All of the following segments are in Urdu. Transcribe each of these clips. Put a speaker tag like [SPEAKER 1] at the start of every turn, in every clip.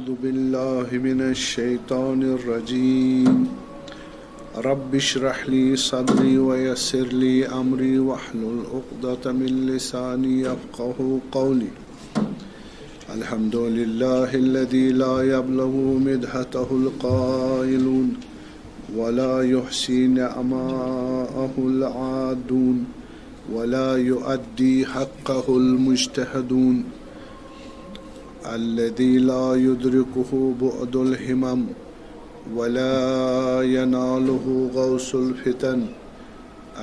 [SPEAKER 1] أعوذ بالله من الشيطان الرجيم رب اشرح لي صدري ويسر لي أمري واحلل عقدة من لساني يفقهوا قولي الحمد لله الذي لا يبلغ مدحته القائلون ولا يحصي نعماءه العادون ولا يؤدي حقه المجتهدون الذي لا يدركه بعد الهمم ولا يناله غوث الفتن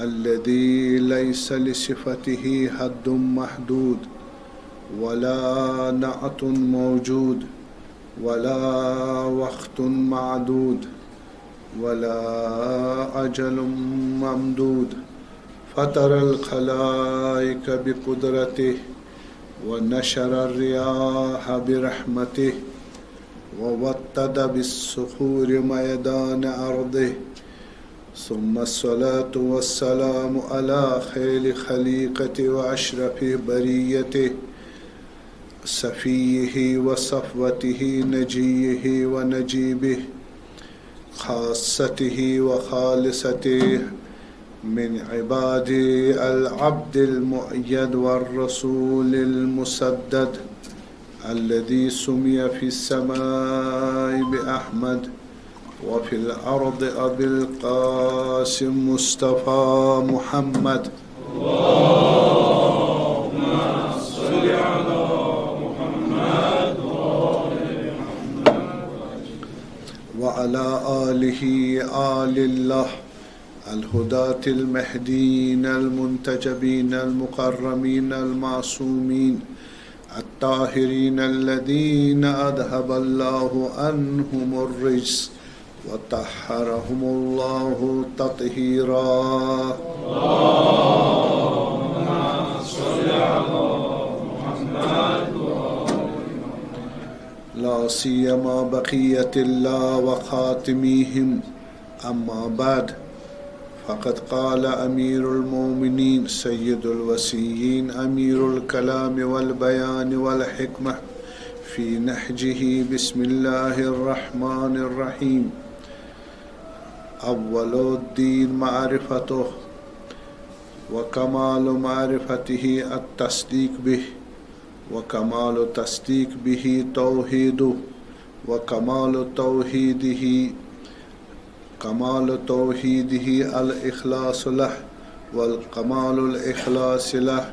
[SPEAKER 1] الذي ليس لصفته حد محدود ولا نعت موجود ولا وقت معدود ولا أجل ممدود فطر الخلائق بقدرته ونشر الرياح برحمته ووطد بالصخور ميدان أرضه ثم الصلاة والسلام على خير خليقته وأشرف بريته صفيه وصفوته نجيه ونجيبه خاصته وخالصته من عبادي العبد المؤيد والرسول المسدد الذي سمي في السماء بأحمد وفي الأرض أبي القاسم مصطفى محمد اللهم صل على محمد وعلى آله آل الله الهداة المهديين المنتجبين المكرمين المعصومين الطاهرين الذين أذهب الله عنهم الرجس وطهرهم الله تطهيرا اللهم صل على محمد لا سيما بقية الله وخاتميهم أما بعد فقد قال أمير المؤمنين سيد الوصيين أمير الكلام والبيان والحكمة في نهجه بسم الله الرحمن الرحيم أول الدين معرفته وكمال معرفته التصديق به وكمال التصديق به توحيده وكمال توحيده الإخلاص له والكمال الإخلاص له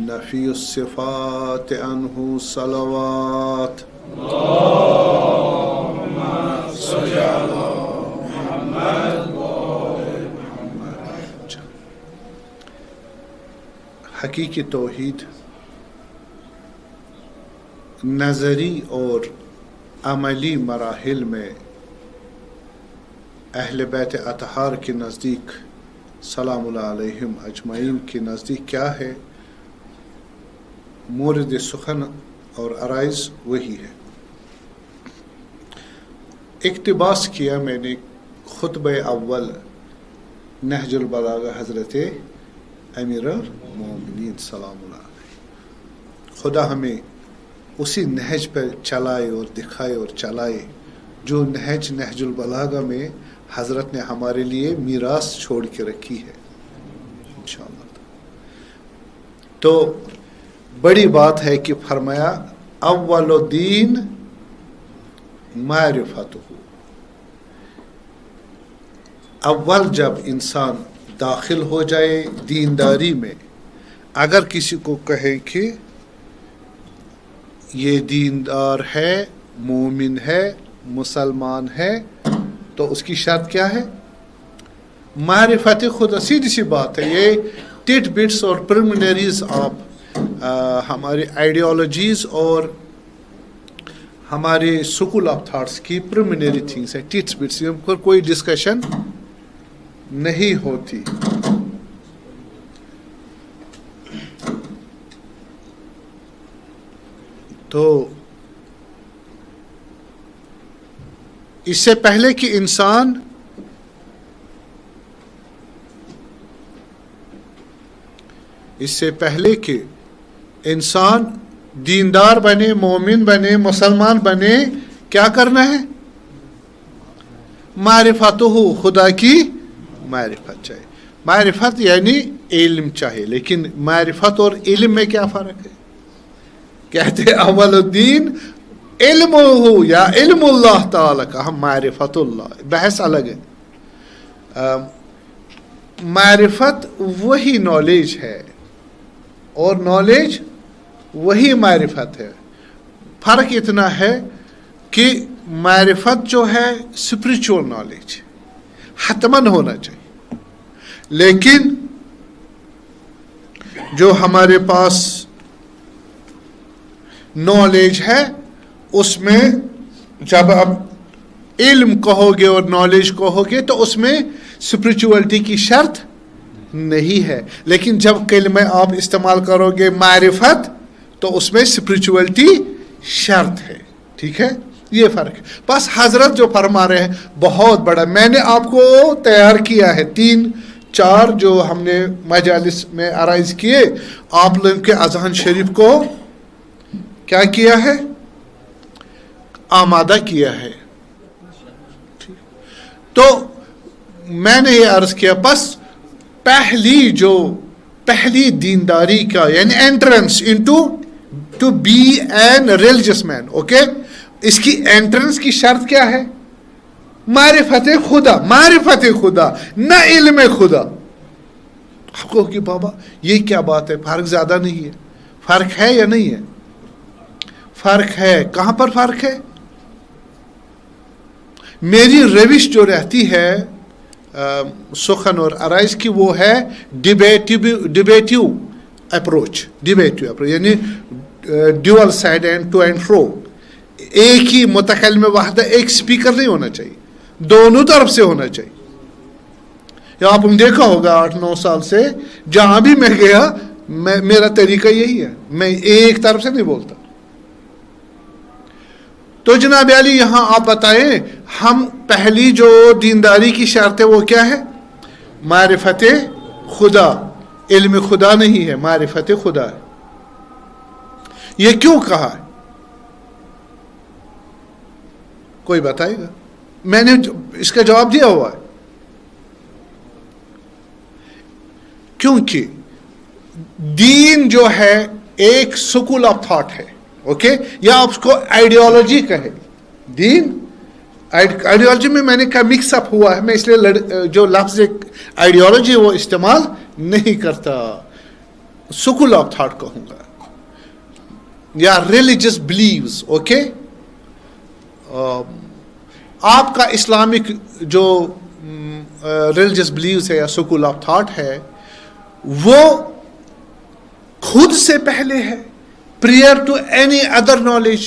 [SPEAKER 1] نفي الصفات عنه صلوات اللهم صل على محمد وآل محمد. حقیقی توحید نظری اور عملی مراحل میں اہل بیت اطہار کے نزدیک سلام اللہ علیہم اجمعین کے نزدیک کیا ہے، مورد سخن اور عرائض وہی ہے. اقتباس کیا میں نے خطبہ اول نہج البلاغہ حضرت امیر المومنین سلام اللہ علیہ. خدا ہمیں اسی نہج پر چلائے اور دکھائے اور چلائے جو نہج البلاغہ میں حضرت نے ہمارے لیے میراث چھوڑ کے رکھی ہے انشاءاللہ. تو بڑی بات ہے کہ فرمایا اول الدین معرفت ہو. اول جب انسان داخل ہو جائے دینداری میں، اگر کسی کو کہے کہ یہ دیندار ہے، مومن ہے، مسلمان ہے، تو اس کی شرط کیا ہے؟ معرفت خدا. سیدھی سی بات ہے. یہ ٹٹ بٹس اور پریلیمنریز آف ہماری آئیڈیالوجیز اور ہمارے سکول آف تھاٹس کی پریلیمنری تھنگس ہے. ٹٹس بٹس ان پر کوئی ڈسکشن نہیں ہوتی. تو اس سے پہلے کہ انسان دیندار بنے، مومن بنے، مسلمان بنے، کیا کرنا ہے؟ معرفتہ، خدا کی معرفت چاہیے. معرفت یعنی علم چاہیے، لیکن معرفت اور علم میں کیا فرق ہے؟ کہتے اول الدین علم ہو یا علم اللہ تعالیٰ کا، ہم معرفت اللہ، بحث الگ ہے. معرفت وہی نالج ہے اور نالج وہی معرفت ہے. فرق اتنا ہے کہ معرفت جو ہے اسپریچول نالج حتماً ہونا چاہیے، لیکن جو ہمارے پاس نالج ہے اس میں جب اب علم کہو گے اور نالج کہو گے تو اس میں اسپریچولیٹی کی شرط نہیں ہے، لیکن جب کلمہ آپ استعمال کرو گے معرفت تو اس میں اسپریچولیٹی شرط ہے. ٹھیک ہے، یہ فرق ہے. بس حضرت جو فرما رہے ہیں بہت بڑا، میں نے آپ کو تیار کیا ہے 3-4 جو ہم نے مجالس میں عرائض کیے، آپ لوگوں کے اذہان شریف کو کیا کیا ہے؟ آمادہ کیا ہے. تو میں نے یہ عرض کیا، بس پہلی دینداری کا یعنی entrance into to be an religious man, okay, اس کی انٹرنس کی شرط کیا ہے؟ معرفت خدا. معرفت خدا، نہ علم خدا. آپ کہو کہ بابا یہ کیا بات ہے، فرق زیادہ نہیں ہے. فرق ہے یا نہیں ہے؟ فرق ہے. کہاں پر فرق ہے؟ میری روش جو رہتی ہے سخن اور عرائض کی، وہ ہے ڈیبیٹیو اپروچ یعنی dual side and to and fro. ایک ہی متکلم واحدہ، ایک سپیکر نہیں ہونا چاہیے، دونوں طرف سے ہونا چاہیے. یا آپ نے دیکھا ہوگا 8-9 سال سے جہاں بھی میں گیا، میرا طریقہ یہی ہے، میں ایک طرف سے نہیں بولتا. تو جناب علی یہاں آپ بتائیں، ہم پہلی جو دینداری کی شرط ہے وہ کیا ہے؟ معرفت خدا. علم خدا نہیں ہے، معرفت خدا ہے. یہ کیوں کہا ہے؟ کوئی بتائے گا؟ میں نے اس کا جواب دیا ہوا ہے. کیونکہ دین جو ہے ایک سکول آف تھاٹ ہے، اوکے، یا آپ اس کو آئیڈیالوجی کہے. دین آئیڈیالوجی میں نے کہا مکس اپ ہوا ہے، میں اس لیے جو لفظ آئیڈیالوجی وہ استعمال نہیں کرتا، سکول آف تھاٹ کہوں گا، یا ریلیجس بلیوز. اوکے، آپ کا اسلامک جو ریلیجس بلیوز ہے یا سکول آف تھاٹ ہے، وہ خود سے پہلے ہے، prior to any other knowledge,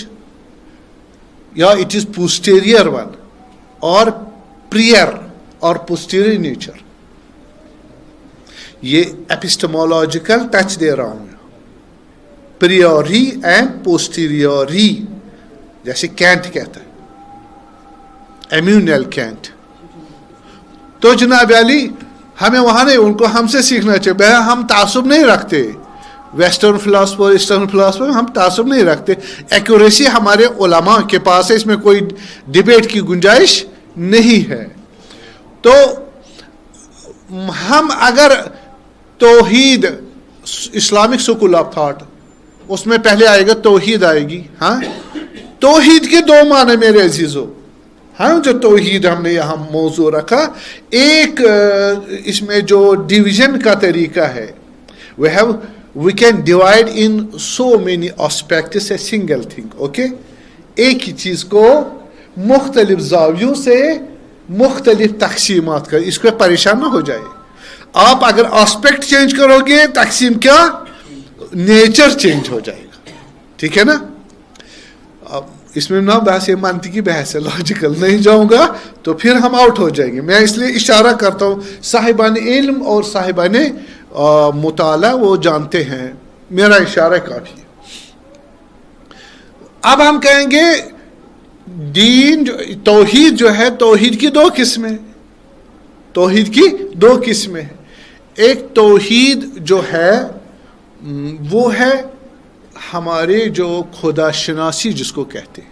[SPEAKER 1] یا it is posterior one or prior or posterior nature. یہ epistemological ٹچ دے رہا ہوں، priori and posteriori، جیسے کینٹ کہتا ہے، ایمینوئل کینٹ. تو جناب علی ہمیں وہاں نہیں، ان کو ہم سے سیکھنا چاہیے. ہم تعصب نہیں رکھتے، ویسٹرن فلاسفر ایسٹرن فلاسفر ہم تعصب نہیں رکھتے. ایکوریسی ہمارے علماء کے پاس ہے، اس میں کوئی ڈیبیٹ کی گنجائش نہیں ہے. تو ہم اگر توحید اسلامک سکول آف تھاٹ، اس میں پہلے آئے گا توحید آئے گی. ہاں، توحید کے 2 معنی میرے عزیزو. ہاں، جو توحید ہم نے یہاں موضوع رکھا، ایک اس میں جو ڈویژن کا طریقہ ہے، we can divide in so many aspects a single thing. okay، ایک ہی چیز کو مختلف زاویوں سے مختلف تقسیمات کر، اس کو پریشان نہ ہو جائے. آپ اگر آسپیکٹ چینج کرو گے، تقسیم کیا، نیچر چینج ہو جائے گا. ٹھیک ہے نا؟ اس میں نہ بحث، یہ منطقی بحث ہے، لاجیکل نہیں جاؤں گا تو پھر ہم آؤٹ ہو جائیں گے. میں اس لیے اشارہ کرتا ہوں، صاحبان علم اور صاحبان مطالعہ وہ جانتے ہیں، میرا اشارہ کافی ہے. اب ہم کہیں گے دین توحید جو ہے، توحید کی 2 قسمیں، توحید کی 2 قسمیں ہیں. ایک توحید جو ہے وہ ہے ہمارے جو خدا شناسی جس کو کہتے ہیں،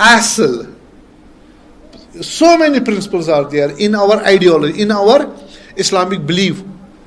[SPEAKER 1] asl. So many principles are there in our ideology, in our Islamic belief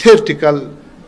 [SPEAKER 1] theoretical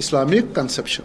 [SPEAKER 1] Islamic conception,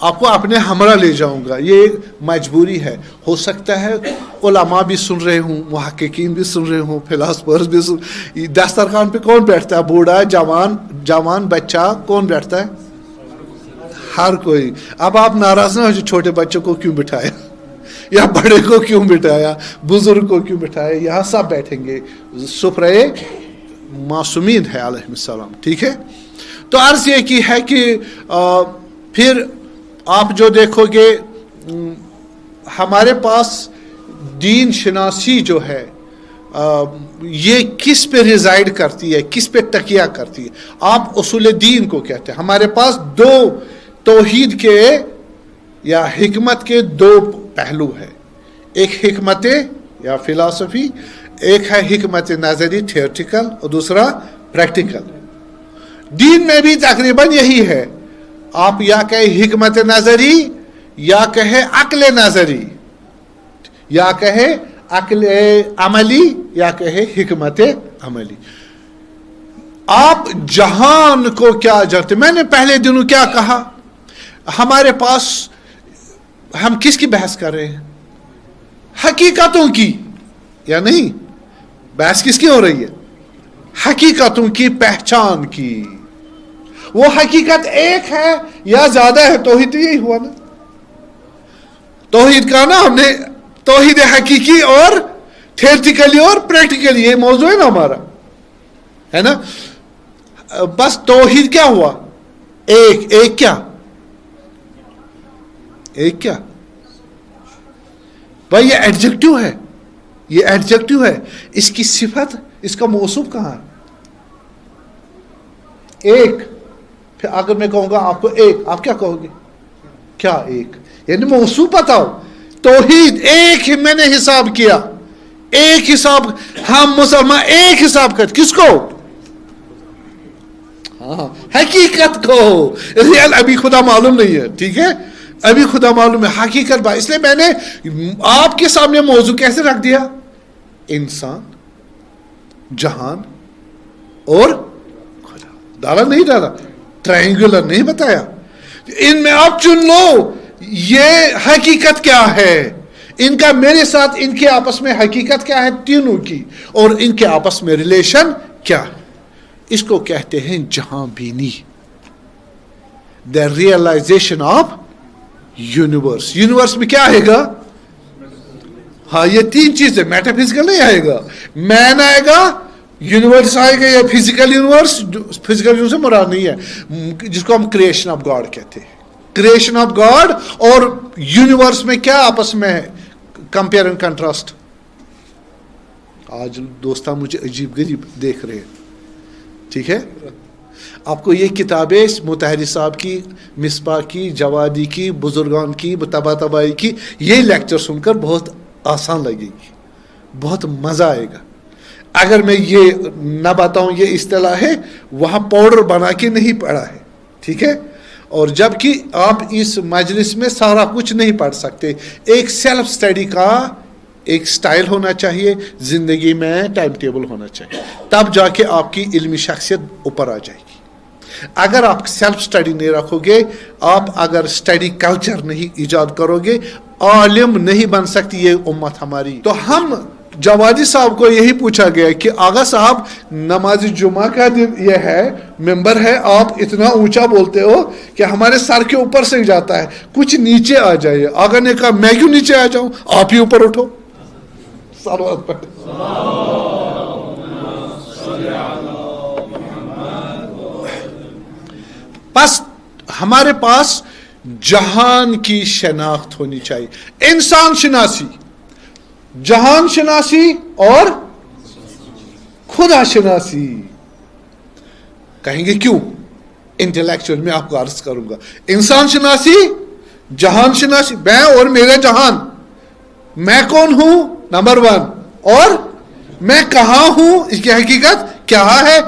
[SPEAKER 1] آپ کو اپنے ہمراہ لے جاؤں گا. یہ مجبوری ہے. ہو سکتا ہے علماء بھی سن رہے ہوں, محققین بھی سن رہے ہوں, فلاسفرز بھی سن. دسترخوان پہ کون بیٹھتا ہے؟ بوڑھا, جوان, بچہ, کون بیٹھتا ہے؟ ہر کوئی. اب آپ ناراض نہ ہو جو چھوٹے بچوں کو کیوں بٹھایا, یا بڑے کو کیوں بٹھایا, بزرگ کو کیوں بٹھایا. یہاں سب بیٹھیں گے. سفرے معصومین ہے علیہ السلام. ٹھیک ہے. تو عرض یہ کی ہے کہ پھر آپ جو دیکھو گے ہمارے پاس دین شناسی جو ہے یہ کس پہ ریزائڈ کرتی ہے, کس پہ تکیہ کرتی ہے. آپ اصول دین کو کہتے ہیں. ہمارے پاس دو توحید کے یا حکمت کے دو پہلو ہیں. ایک حکمت یا فلاسفی, ایک ہے حکمت نظری تھیورٹیکل, اور دوسرا پریکٹیکل. دین میں بھی تقریباً یہی ہے. آپ یا کہے حکمت نظری, یا کہے عقل نظری, یا کہے عقل عملی, یا کہے حکمت عملی. آپ جہان کو کیا جانتے؟ میں نے پہلے دنوں کیا کہا, ہمارے پاس ہم کس کی بحث کر رہے ہیں؟ حقیقتوں کی, یا نہیں؟ بحث کس کی ہو رہی ہے؟ حقیقتوں کی, پہچان کی. وہ حقیقت ایک ہے یا زیادہ ہے؟ توحید تو یہی ہوا نا. توحید کا نا ہم نے توحید حقیقی اور تھیورٹیکلی اور پریکٹیکلی, یہ موضوع ہے نا ہمارا, ہے نا. بس توحید کیا ہوا؟ ایک کیا؟ ایک کیا بھائی؟ یہ ایڈجیکٹو ہے, یہ ایڈجیکٹو ہے. اس کی صفت, اس کا موصوف کہاں ہے؟ ایک. پھر اگر میں کہوں گا آپ کو ایک, آپ کیا کہو گے؟ کیا ایک؟ یعنی موصوف بتاؤ. توحید ایک ہی میں نے حساب کیا, ایک حساب. ہم مسلمان ایک حساب کرتے. کس کو؟ ہاں, حقیقت کو. ریئل ابھی خدا معلوم نہیں ہے. ٹھیک ہے, ابھی خدا معلوم ہے. حقیقت بھائی, اس لیے میں نے آپ کے سامنے موضوع کیسے رکھ دیا؟ انسان, جہان اور خدا. ڈالا نہیں ڈالا, ٹرائنگولر نہیں بتایا. ان میں آپ چن لو یہ حقیقت کیا ہے. ان کا میرے ساتھ, ان کے آپس میں حقیقت کیا ہے تینوں کی, اور ان کے آپس میں ریلیشن کیا ہے. اس کو کہتے ہیں جہاں بینی, the realization of universe. Universe میں کیا آئے گا؟ ہاں, یہ تین چیزیں. میٹا فزیکل نہیں آئے گا, مین آئے گا, یونیورس آئے گا, یا فزیکل یونیورس. فزیکل یونیورس سے مراد نہیں ہے جس کو ہم کریشن آف گاڈ کہتے ہیں. کریشن آف گاڈ اور یونیورس میں کیا آپس میں ہے؟ Compare and contrast. آج دوستان مجھے عجیب غریب دیکھ رہے ہیں. ٹھیک ہے, آپ کو یہ کتابیں مطہری صاحب کی, مصباح کی, جوادی کی, بزرگان کی, طباطبائی کی, یہ لیکچر سن کر بہت آسان لگے گی, بہت مزہ آئے گا. اگر میں یہ نہ بتاؤں یہ اصطلاح ہے, وہاں پاؤڈر بنا کے نہیں پڑھا ہے. ٹھیک ہے, اور جب کہ آپ اس مجلس میں سارا کچھ نہیں پڑھ سکتے. ایک سیلف سٹڈی کا ایک سٹائل ہونا چاہیے, زندگی میں ٹائم ٹیبل ہونا چاہیے, تب جا کے آپ کی علمی شخصیت اوپر آ جائے گی. اگر آپ سیلف سٹڈی نہیں رکھو گے, آپ اگر سٹڈی کلچر نہیں ایجاد کرو گے, عالم نہیں بن سکتی یہ امت ہماری. تو ہم جوادی صاحب کو یہی پوچھا گیا کہ آغا صاحب نماز جمعہ کا دن یہ ہے, ممبر ہے, آپ اتنا اونچا بولتے ہو کہ ہمارے سر کے اوپر سے جاتا ہے, کچھ نیچے آ جائیے. آغا نے کہا میں کیوں نیچے آ جاؤں, آپ ہی اوپر اٹھو. بس ہمارے پاس جہان کی شناخت ہونی چاہیے. انسان شناسی, جہان شناسی اور خدا شناسی. کہیں گے کیوں؟ انٹلیکچوئل میں آپ کو عرض کروں گا. انسان شناسی, جہان شناسی, میں اور میرا جہان. میں کون ہوں نمبر 1, اور میں کہاں ہوں, اس کی حقیقت کیا ہے.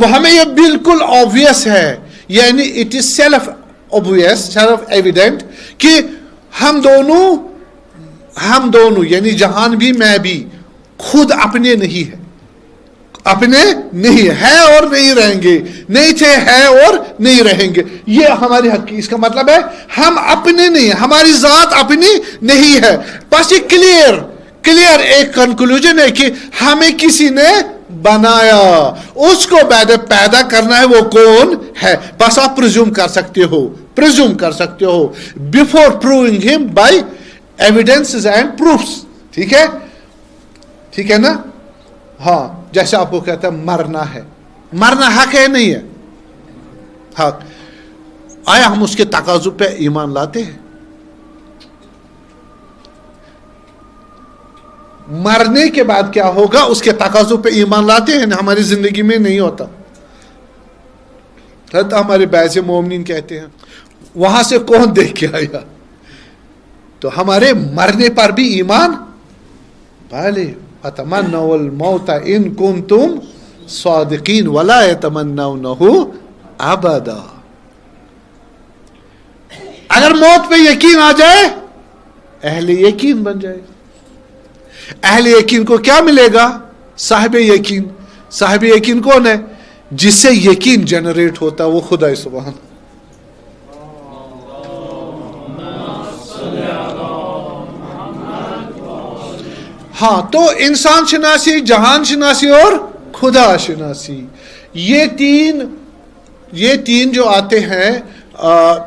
[SPEAKER 1] ہمیں یہ بالکل آبویس ہے, یعنی it is self obvious, self evident کہ ہم دونوں یعنی جہان بھی میں بھی خود اپنے نہیں ہے. اپنے نہیں ہے اور نہیں رہیں گے, نہیں تھے ہے اور نہیں رہیں گے. یہ ہماری حق کی, اس کا مطلب ہے ہم اپنے نہیں, ہماری ذات اپنی نہیں ہے. بس یہ کلیئر ایک کنکلوژن ہے کہ ہمیں کسی نے بنایا, اس کو پیدا کرنا ہے, وہ کون ہے. بس آپ پرزیوم کر سکتے ہو بفور پروونگ ہم بائی ایویڈنسز اینڈ پروفس. ٹھیک ہے نا. ہاں, جیسے آپ کو کہتا ہے مرنا حق ہے نہیں ہے؟ حق. آیا ہم اس کے تقاضوں پہ ایمان لاتے ہیں؟ مرنے کے بعد کیا ہوگا اس کے تقاضوں پہ ایمان لاتے ہیں؟ ہماری زندگی میں نہیں ہوتا. ہمارے بعض مومنین کہتے ہیں وہاں سے کون دیکھ کے آیا, تو ہمارے مرنے پر بھی ایمان پہلے اتمنوا الموت ان کنتم صادقین ولا یتمنونه ابدا. اگر موت پہ یقین آ جائے اہل یقین بن جائے. اہل یقین کو کیا ملے گا؟ صاحب یقین. صاحب یقین کون ہے؟ جس سے یقین جنریٹ ہوتا ہے وہ خدا سبحان. ہاں, تو انسان شناسی, جہان شناسی اور خدا شناسی, یہ تین جو آتے ہیں,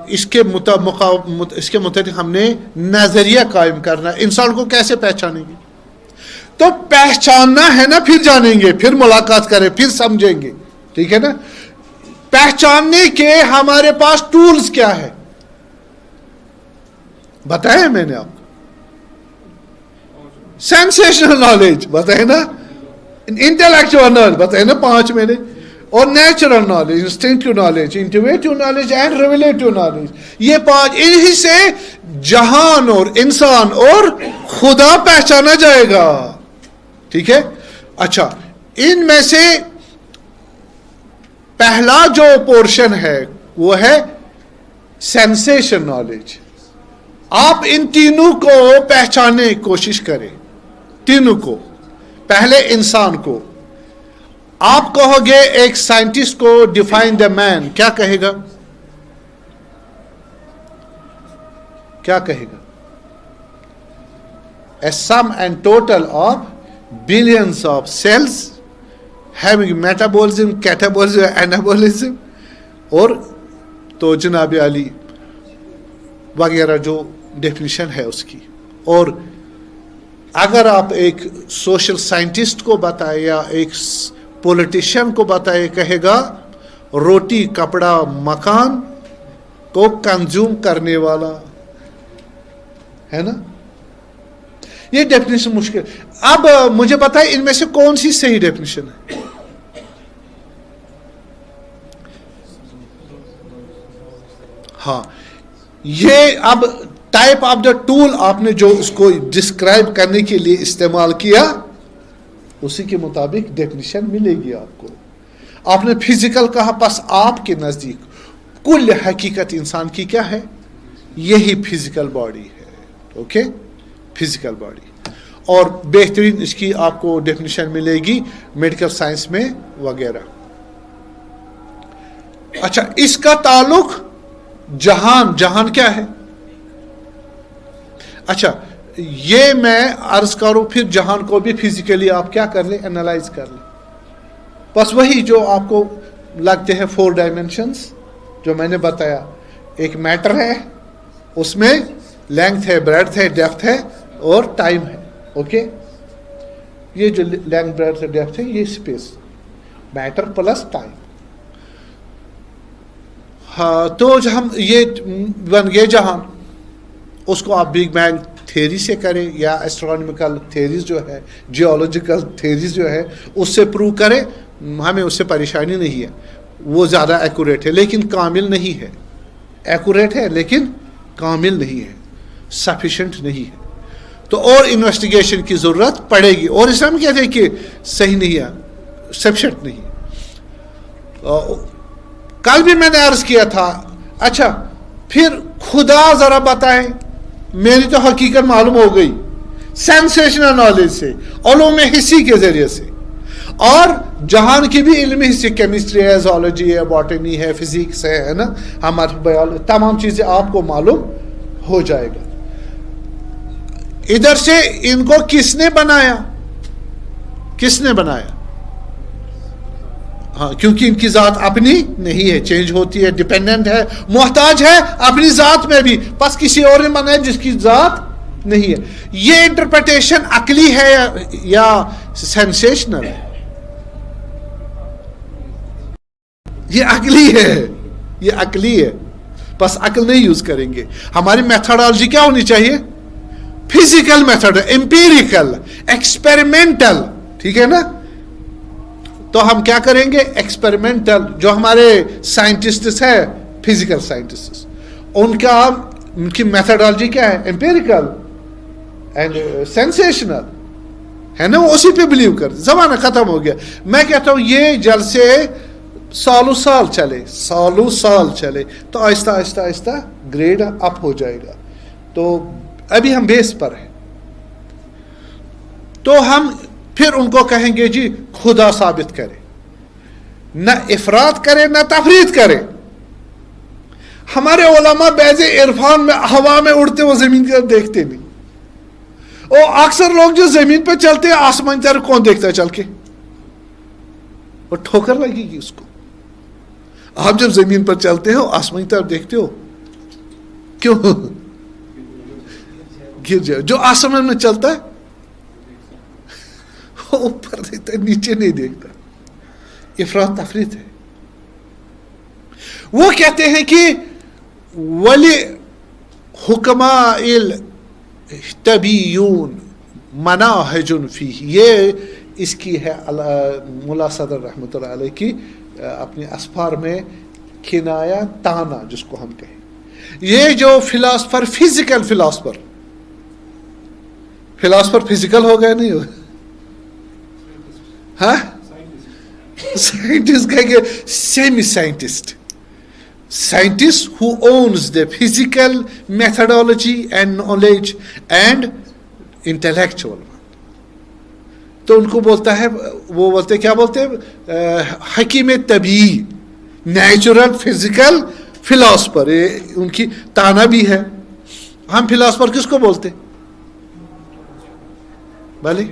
[SPEAKER 1] اس کے متعلق ہم نے نظریہ قائم کرنا. انسان کو کیسے پہچانیں گے؟ تو پہچاننا ہے نا, پھر جانیں گے, پھر ملاقات کریں, پھر سمجھیں گے. ٹھیک ہے نا. پہچاننے کے ہمارے پاس ٹولز کیا ہے بتایا میں نے آپ کو. سینسیشنل نالج بتائے نا, انٹلیکچوئل نالج بتائے نا 5 میں نے, اور natural knowledge, instinctive knowledge, intuitive knowledge and revelative knowledge. یہ 5, انہی سے جہان اور انسان اور خدا پہچانا جائے گا. ٹھیک ہے. اچھا, ان میں سے پہلا جو پورشن ہے وہ ہے سینسیشن نالج. آپ ان تینوں کو پہچاننے کی کوشش کریں. تینوں کو. پہلے انسان کو. آپ کہو گے ایک سائنٹسٹ کو ڈیفائن دا مین, کیا کہے گا؟ کیا کہے گا؟ A sum and total of billions of cells having metabolism, catabolism, anabolism, اور تو جناب علی وغیرہ جو ڈیفینیشن ہے اس کی. اور اگر آپ ایک سوشل سائنٹسٹ کو بتائے یا ایک پولیٹیشین کو بتائے, کہے گا روٹی کپڑا مکان کو کنزیوم کرنے والا ہے نا. یہ ڈیفینیشن مشکل. اب مجھے بتائیں ان میں سے کون سی صحیح ڈیفینیشن ہے؟ ہاں, یہ اب ٹائپ آف دا ٹول آپ نے جو اس کو ڈسکرائب کرنے کے لیے استعمال کیا اسی کے مطابق ڈیفینیشن ملے گی آپ کو. آپ نے فزیکل کہا, بس آپ کے نزدیک کل حقیقت انسان کی کیا ہے؟ یہی فزیکل باڈی ہے. Okay, physical body. اور بہترین اس کی آپ کو ڈیفینیشن ملے گی میڈیکل سائنس میں وغیرہ. اچھا, اس کا تعلق جہان کیا ہے؟ اچھا, یہ میں عرض کروں, پھر جہان کو بھی فزیکلی آپ کیا کر لیں؟ انالائز کر لیں. بس وہی جو آپ کو لگتے ہیں 4 ڈائمینشنز جو میں نے بتایا. ایک میٹر ہے, اس میں لینتھ ہے, بریڈتھ ہے, ڈیپتھ ہے اور ٹائم ہے. اوکے, یہ جو لینتھ بریڈتھ ڈیپتھ ہے یہ اسپیس, میٹر پلس ٹائم. ہاں, تو ہم یہ بن گئے جہان. اس کو آپ بگ بینگ تھیوری سے کریں یا ایسٹرونامیکل تھیوریز جو ہے, جیولوجیکل تھیوریز جو ہے اس سے پروو کریں, ہمیں اس سے پریشانی نہیں ہے. وہ زیادہ ایکوریٹ ہے لیکن کامل نہیں ہے. ایکوریٹ ہے لیکن کامل نہیں ہے, سفیشینٹ نہیں ہے. تو اور انویسٹیگیشن کی ضرورت پڑے گی. اور اس میں ہم کہتے ہیں کہ صحیح نہیں ہے, سفیشینٹ نہیں ہے. کل بھی میں نے عرض کیا تھا. اچھا, پھر خدا ذرا بتائیں. میری تو حقیقت معلوم ہو گئی سینسیشنل نالج سے, علوم حسی کے ذریعے سے. اور جہان کی بھی علمی حصے کیمسٹری ہے, زولوجی ہے, باٹنی ہے, فزکس ہے نا, ہماری بایولوجی, تمام چیزیں آپ کو معلوم ہو جائے گا. ادھر سے ان کو کس نے بنایا؟ کس نے بنایا؟ ہاں, کیونکہ ان کی ذات اپنی نہیں ہے, چینج ہوتی ہے, ڈپینڈنٹ ہے, محتاج ہے اپنی ذات میں بھی, بس کسی اور نے بنایا جس کی ذات نہیں ہے. یہ انٹرپریٹیشن عقلی ہے یا سینسیشنل ہے؟ یہ عقلی ہے, یہ عقلی ہے, بس عقل نہیں یوز کریں گے. ہماری میتھڈالوجی کیا ہونی چاہیے؟ فزیکل میتھڈ, امپیریکل, ایکسپیریمنٹل, ٹھیک ہے نا. تو ہم کیا کریں گے؟ ایکسپیریمنٹل. جو ہمارے سائنٹسٹس ہے, فزیکل سائنٹسٹ, ان کی میتھڈالوجی کیا ہے؟ امپیریکل اینڈ سینسیشنل ہے نا, وہ اسی پہ بلیو کرتے. زمانہ ختم ہو گیا. میں کہتا ہوں یہ جلسے سالوں سال چلے تو آہستہ آہستہ آہستہ گریڈ اپ ہو جائے گا. تو ابھی ہم بیس پر ہیں, تو ہم پھر ان کو کہیں گے جی خدا ثابت کرے, نہ افراد کرے نہ تفرید کرے. ہمارے علماء بیض عرفان میں ہوا میں اڑتے وہ زمین کی طرف دیکھتے نہیں. اور اکثر لوگ جو زمین پہ چلتے ہیں آسمان کی طرف کون دیکھتا ہے چل کے؟ وہ ٹھوکر لگے گی اس کو. آپ جب زمین پر چلتے ہو آسمان کی طرف دیکھتے ہو کیوں؟ گر جائے. جو آسمان میں چلتا ہے وہ اوپر دیکھتا ہے, نیچے نہیں دیکھتا. افراط تفریط ہے. وہ کہتے ہیں کہ ولی حکماء الطبیون مناہج فیہ, یہ اس کی ہے ملا صدر رحمۃ اللہ علیہ کی اپنے اسفار میں کنایا تانا جس کو ہم کہیں. یہ جو فلاسفر, فزیکل فلاسفر فزیکل ہو گئے نہیں ہو, ہاں سائنٹسٹ کہیں گے semi scientist who owns the physical methodology and knowledge and intellectual. تو ان کو بولتا ہے, وہ بولتے کیا بولتے ہیں؟ حکیم طبیعی, نیچرل فزیکل فلاسفر. ان کی تانا بھی ہے. ہم فلاسفر کس کو بولتے؟ بھلے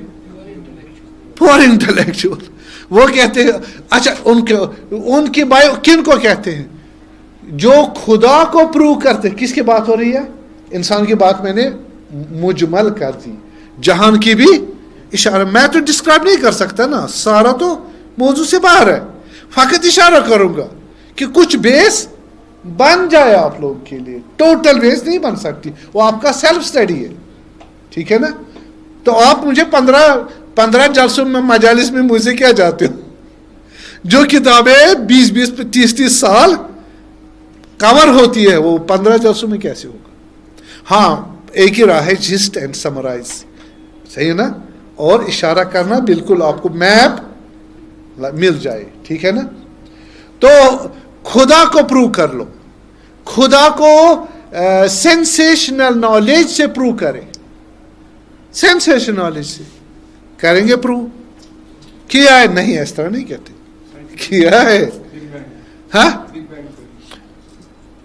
[SPEAKER 1] پور انٹلیکچوئل. وہ کہتے ہیں اچھا ان کی بائیو کن کو کہتے ہیں؟ جو خدا کو پروو کرتے. کس کی بات ہو رہی ہے؟ انسان کی بات میں نے مجمل کر دی, جہان کی بھی اشارہ. میں تو ڈسکرائب نہیں کر سکتا نا, سارا تو موضوع سے باہر ہے. فقط اشارہ کروں گا کہ کچھ بیس بن جائے آپ لوگوں کے لیے. ٹوٹل بیس نہیں بن سکتی, وہ آپ کا سیلف اسٹڈی ہے, ٹھیک ہے نا. تو آپ مجھے 15 جلسوں میں مجالس میں مجھ سے کیا جاتے ہو؟ جو کتابیں 20 30 سال کور ہوتی ہے وہ 15 جلسوں میں کیسے ہوگا؟ ہاں ایک ہی راہ ہے, جسٹ اینڈ سمرائز, صحیح ہے نا, اور اشارہ کرنا, بالکل آپ کو میپ مل جائے, ٹھیک ہے نا. تو خدا کو پروو کر لو, خدا کو سینسیشنل نالج سے پروو کریں. سینسیشنل نالج سے کریں گے پروو. کیا ہے؟ نہیں, اس طرح نہیں کہتے. کیا ہے؟ ہاں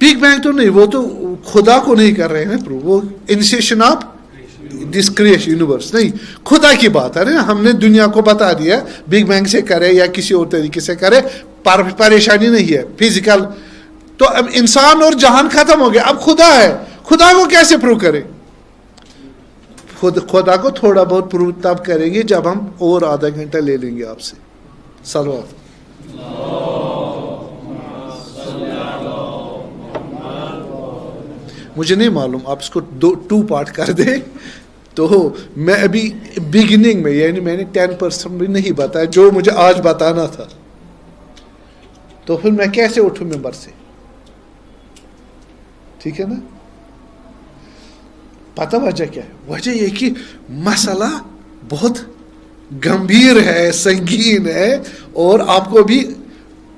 [SPEAKER 1] بگ بینگ تو نہیں, وہ تو خدا کو نہیں کر رہے ہیں پروو. وہ initiation of this creation universe نہیں, خدا کی بات ہے نا. ہم نے دنیا کو بتا دیا بگ بینگ سے کرے یا کسی اور طریقے سے کرے, پریشانی نہیں ہے فزیکل. تو اب انسان اور جہان ختم ہو گیا, اب خدا ہے. خدا کو کیسے پروو کرے؟ خدا کو تھوڑا بہت پروو تب کریں گے جب ہم اور آدھا گھنٹہ لے لیں گے آپ سے. صلوات. مجھے نہیں معلوم, آپ اس کو 2 پارٹ کر دیں. تو میں ابھی بگننگ میں, یعنی میں نے 10% بھی نہیں بتایا جو مجھے آج بتانا تھا. تو پھر میں کیسے اٹھوں ممبر سے؟ ٹھیک ہے نا. پتہ وجہ کیا ہے؟ وجہ یہ کہ مسئلہ بہت گمبھیر ہے, سنگین ہے, اور آپ کو بھی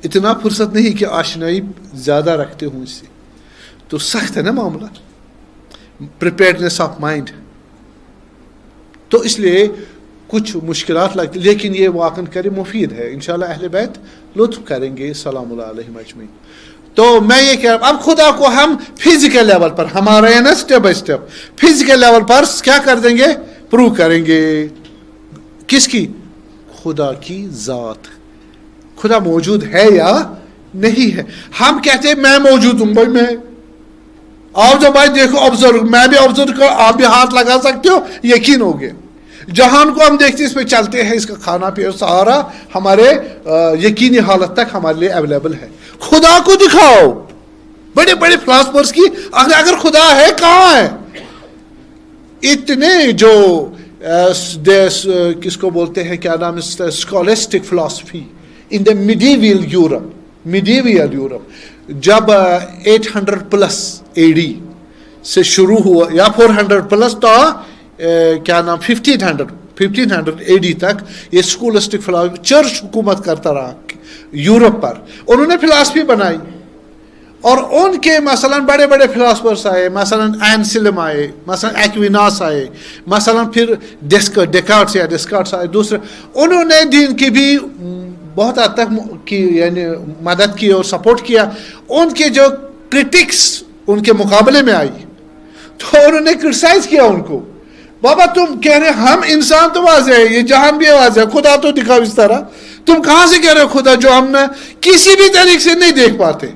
[SPEAKER 1] اتنا فرصت نہیں کہ آشنائی زیادہ رکھتے ہوں اس سے. تو سخت ہے نا معاملہ, پریپیئرڈنیس آف مائنڈ. تو اس لیے کچھ مشکلات لگتی، لیکن یہ واقعاً کرے مفید ہے. انشاءاللہ اہل بیت لطف کریں گے سلام اللہ علیہم اجمعین. تو میں یہ کہہ رہا ہوں اب خدا کو ہم فزیکل لیول پر ہمارا ہے نا step by step physical level پر کیا کر دیں گے، پروو کریں گے. کس کی؟ خدا کی ذات. خدا موجود ہے یا نہیں ہے. ہم کہتے ہیں میں موجود ہوں. بھائی میں آپ جو بھائی دیکھو آبزرو، میں بھی آبزرو کروں، آپ بھی ہاتھ لگا سکتے ہو، یقین ہو گیا. جہان کو ہم دیکھتے ہیں، اس پہ چلتے ہیں، اس کا کھانا پینا سارا ہمارے یقینی حالت تک ہمارے لیے اویلیبل ہے. خدا کو دکھاؤ. بڑے بڑے فلاسفرز کی اگر خدا ہے کہاں ہے؟ اتنے جو کس کو بولتے ہیں، کیا نام ہے، اسکالسٹک فلاسفی ان دا میڈیویل یورپ جب 800 پلس اے ڈی سے شروع ہوا یا 400 پلس تو کیا نام 1500 اے ڈی تک یہ اسکولسٹک فلاسفی چرچ حکومت کرتا رہا یورپ پر. انہوں نے فلاسفی بنائی اور ان کے مثلا بڑے بڑے فلاسفرس آئے، مثلا اینسلم آئے، مثلا ایکویناس آئے، مثلا پھر ڈیسکارٹس آئے دوسرے. انہوں نے دین کی بھی بہت حد تک یعنی مدد کی اور سپورٹ کیا. ان کے جو کرٹکس ان کے مقابلے میں آئی تو انہوں نے کرٹیسائز کیا ان کو. بابا تم کہہ رہے ہم انسان تو واضح ہے، یہ جہان بھی واضح ہے، خدا تو دکھاؤ اس طرح. تم کہاں سے کہہ رہے ہو خدا جو ہم نہ کسی بھی طریقے سے نہیں دیکھ پاتے،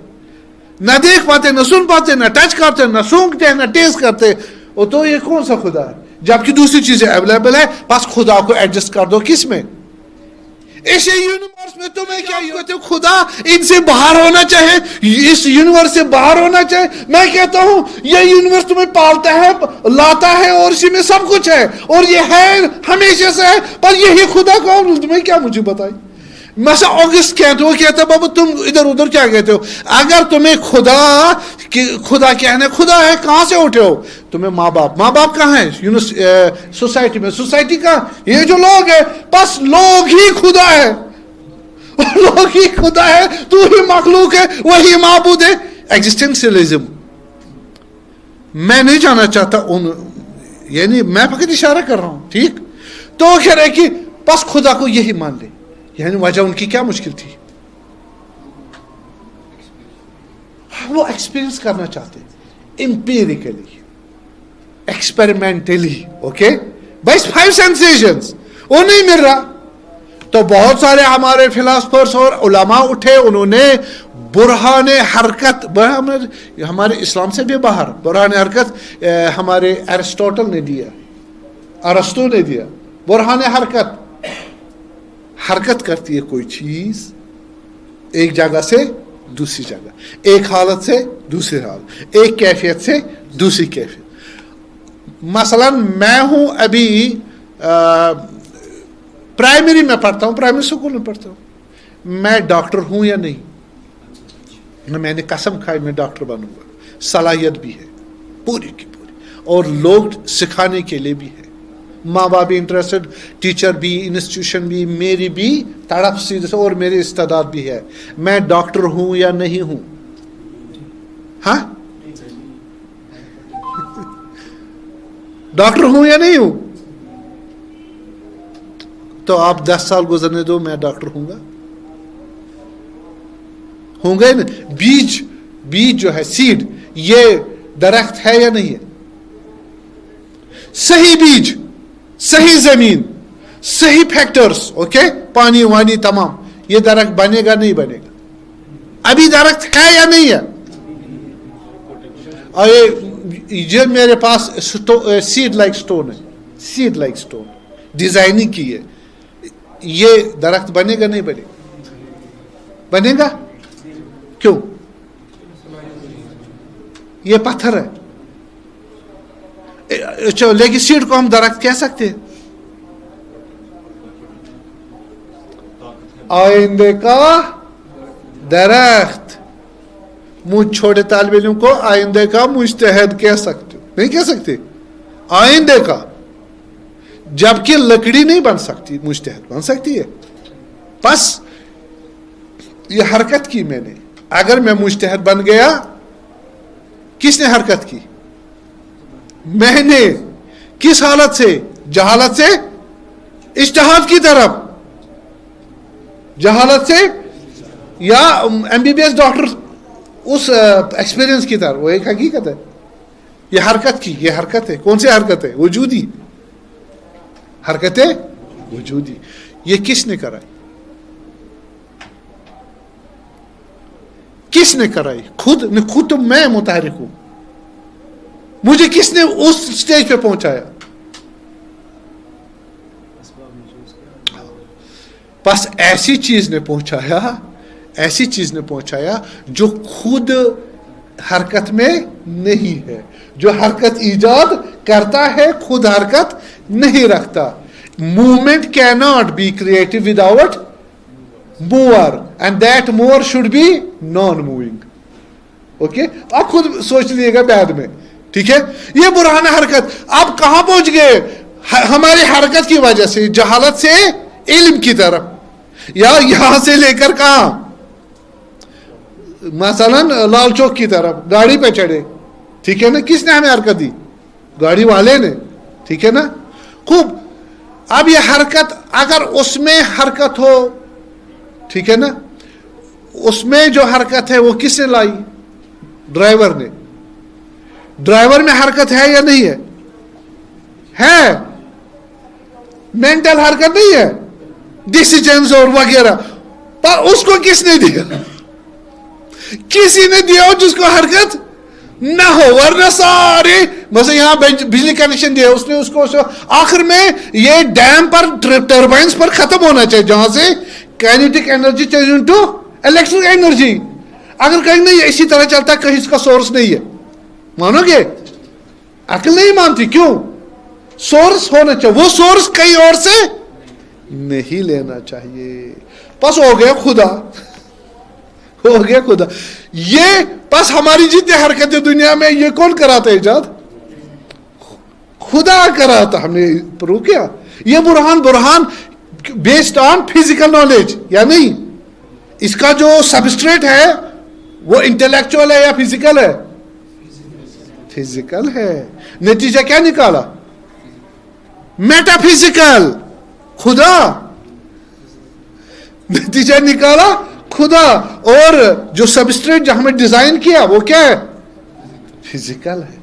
[SPEAKER 1] نہ سن پاتے، نہ ٹچ کرتے، نہ سونگتے ہیں، نہ ٹیسٹ کرتے. وہ تو یہ کون سا خدا ہے جبکہ دوسری چیزیں اویلیبل ہے؟ بس خدا کو ایڈجسٹ کر دو. کس میں؟ اس یونیورس میں. تمہیں کیا کہتے ہو خدا ان سے باہر ہونا چاہے، اس یونیورس سے باہر ہونا چاہے؟ میں کہتا ہوں یہ یونیورس تمہیں پالتا ہے، لاتا ہے، اور اسی میں سب کچھ ہے اور یہ ہے ہمیشہ سے ہے. پر یہی خدا کون؟ تمہیں کیا مجھے بتائی. مثلا اگسٹ کہتے ہو، کہتا بابا تم ادھر ادھر کیا کہتے ہو. اگر تمہیں خدا کہنا خدا ہے، کہاں سے اٹھے ہو؟ تمہیں ماں باپ کہاں ہیں؟ سوسائٹی میں. سوسائٹی کہاں؟ یہ جو لوگ ہیں، بس لوگ ہی خدا ہے. لوگ ہی خدا ہے، تو ہی مخلوق ہے، وہی معبود ہے. ایگزسٹنشلزم میں نہیں جانا چاہتا یعنی میں فقط اشارہ کر رہا ہوں. ٹھیک تو کہہ رہے کہ بس خدا کو یہی مان لے. یعنی وجہ ان کی کیا مشکل تھی؟ وہ ایکسپیرینس کرنا چاہتے امپیریکلی ایکسپیریمنٹلی. اوکے بس 5 سینسیشنز وہ نہیں مل رہا. تو بہت سارے ہمارے فلاسفرز اور علماء اٹھے، انہوں نے برہان حرکت، ہمارے اسلام سے بھی باہر برہان حرکت ہمارے ایرسٹوٹل نے دیا، ارسطو نے دیا. برہان حرکت کرتی ہے کوئی چیز ایک جگہ سے دوسری جگہ، ایک حالت سے دوسری حالت، ایک کیفیت سے دوسری کیفیت. مثلا میں ہوں ابھی پرائمری میں پڑھتا ہوں، پرائمری اسکول میں پڑھتا ہوں. میں ڈاکٹر ہوں یا نہیں؟ میں نے قسم کھائی میں ڈاکٹر بنوں گا. صلاحیت بھی ہے پوری کی پوری، اور لوگ سکھانے کے لیے بھی ہے. ماں باپ بھی انٹرسٹڈ، ٹیچر بھی، انسٹیٹیوشن بھی، میری بھی تڑپ سیدھے اور میری استعداد بھی ہے. میں ڈاکٹر ہوں یا نہیں ہوں؟ ہاں ڈاکٹر ہوں یا نہیں ہوں؟ تو آپ 10 سال گزرنے دو، میں ڈاکٹر ہوں گا. ہوں گے نا. بیج جو ہے سیڈ، یہ درخت ہے یا نہیں ہے؟ صحیح بیج، صحیح زمین، صحیح فیکٹرز، اوکے، پانی وانی تمام، یہ درخت بنے گا نہیں بنے گا؟ ابھی درخت ہے یا نہیں ہے؟ اور یہ میرے پاس سیڈ لائک سٹون ہے، سیڈ لائک سٹون ڈیزائننگ کی ہے. یہ درخت بنے گا نہیں بنے گا؟ بنے گا. کیوں؟ یہ پتھر ہے. لیکن سیڈ کو ہم درخت کہہ سکتے ہیں. آئندے کا درخت. مجھ چھوٹے طالب علم کو آئندے کا مجتہد کہہ سکتے ہو؟ نہیں کہہ سکتے. آئندے کا، جبکہ لکڑی نہیں بن سکتی، مجتہد بن سکتی ہے. بس یہ حرکت کی میں نے. اگر میں مجتہد بن گیا، کس نے حرکت کی؟ میں نے. کس حالت سے؟ جہالت سے. اجتہاد کی طرف, جہالت سے, یا MBBS ڈاکٹر اس ایکسپیرئنس کی طرف. وہ ایک حقیقت ہے. یہ حرکت کی, یہ حرکت ہے. کون سی حرکت ہے؟ وجودی حرکت ہے, وجودی. یہ کس نے کرائی؟ کس نے کرائی؟ خود تو میں متحرک ہوں. مجھے کس نے اس سٹیج پہ پہنچایا؟ بس ایسی چیز نے پہنچایا, ایسی چیز نے پہنچایا جو خود حرکت میں نہیں ہے, جو حرکت ایجاد کرتا ہے, خود حرکت نہیں رکھتا. Movement cannot be created without mover, and that mover should be non-moving. Okay, آپ خود سوچ لیجیے گا بعد میں, ٹھیک ہے. یہ برہان حرکت. آپ کہاں پہنچ گئے؟ ہماری حرکت کی وجہ سے, جہالت سے علم کی طرف, یا یہاں سے لے کر کہاں, مثلا لال چوک کی طرف گاڑی پہ چڑھے, ٹھیک ہے نا. کس نے ہمیں حرکت دی؟ گاڑی والے نے, ٹھیک ہے نا. خوب. اب یہ حرکت, اگر اس میں حرکت ہو, ٹھیک ہے نا, اس میں جو حرکت ہے وہ کس نے لائی؟ ڈرائیور نے. ڈرائیور میں حرکت ہے یا نہیں ہے؟ ہے. مینٹل حرکت نہیں ہے, ڈیسیجنز اور وغیرہ, پر اس کو کس نے دیا؟ کسی نے دیا ہو جس کو حرکت نہ ہو, ورنہ سارے مثلا یہاں بجلی کنیکشن دیا, اس نے اس کو آخر میں یہ ڈیم پر ٹربائنس پر ختم ہونا چاہیے, جہاں سے kinetic energy change into electric energy. اگر کہیں نہیں اسی طرح چلتا, کہیں اس کا سورس نہیں ہے, مانو گے؟ عقل نہیں مانتی. کیوں؟ سورس ہونا چاہیے, وہ سورس کہیں اور سے نہیں لینا چاہیے. بس ہو گیا خدا, ہو گیا خدا. یہ بس ہماری جتنی حرکتیں دنیا میں, یہ کون کراتا ہے ایجاد؟ خدا کراتا. ہم نے پروو کیا. یہ برہان بیسڈ آن فزیکل نالج یا نہیں. اس کا جو سبسٹریٹ ہے وہ انٹلیکچوئل ہے یا فزیکل ہے؟ فزیکل ہے. نتیجہ کیا نکالا؟ میٹا فزیکل, خدا. نتیجہ نکالا خدا. اور جو سبسٹریٹ جو ہمیں ڈیزائن کیا وہ کیا ہے؟ فزیکل ہے.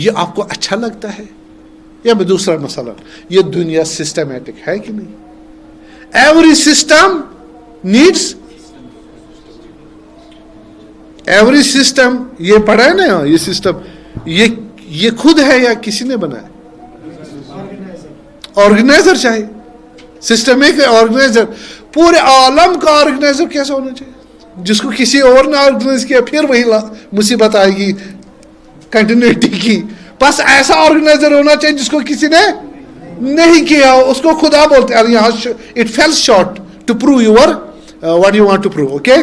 [SPEAKER 1] یہ آپ کو اچھا لگتا ہے؟ یا میں دوسرا مسئلہ, یہ دنیا سسٹمیٹک ہے کہ نہیں؟ Every system needs, every system, یہ پڑھا ہے نا یہ سسٹم, یہ خود ہے یا کسی نے بنایا؟ آرگنائزر چاہیے, سسٹم ایک آرگنائزر. پورے عالم کا آرگنائزر کیسا ہونا چاہیے؟ جس کو کسی اور نے آرگنائز کیا, پھر وہی مصیبت آئے گی کنٹینیوٹی کی. بس ایسا آرگنائزر ہونا چاہیے جس کو کسی نے نہیں کیا, اس کو خدا بولتے ہیں. یہاں it fell short to prove your what you want to prove. Okay,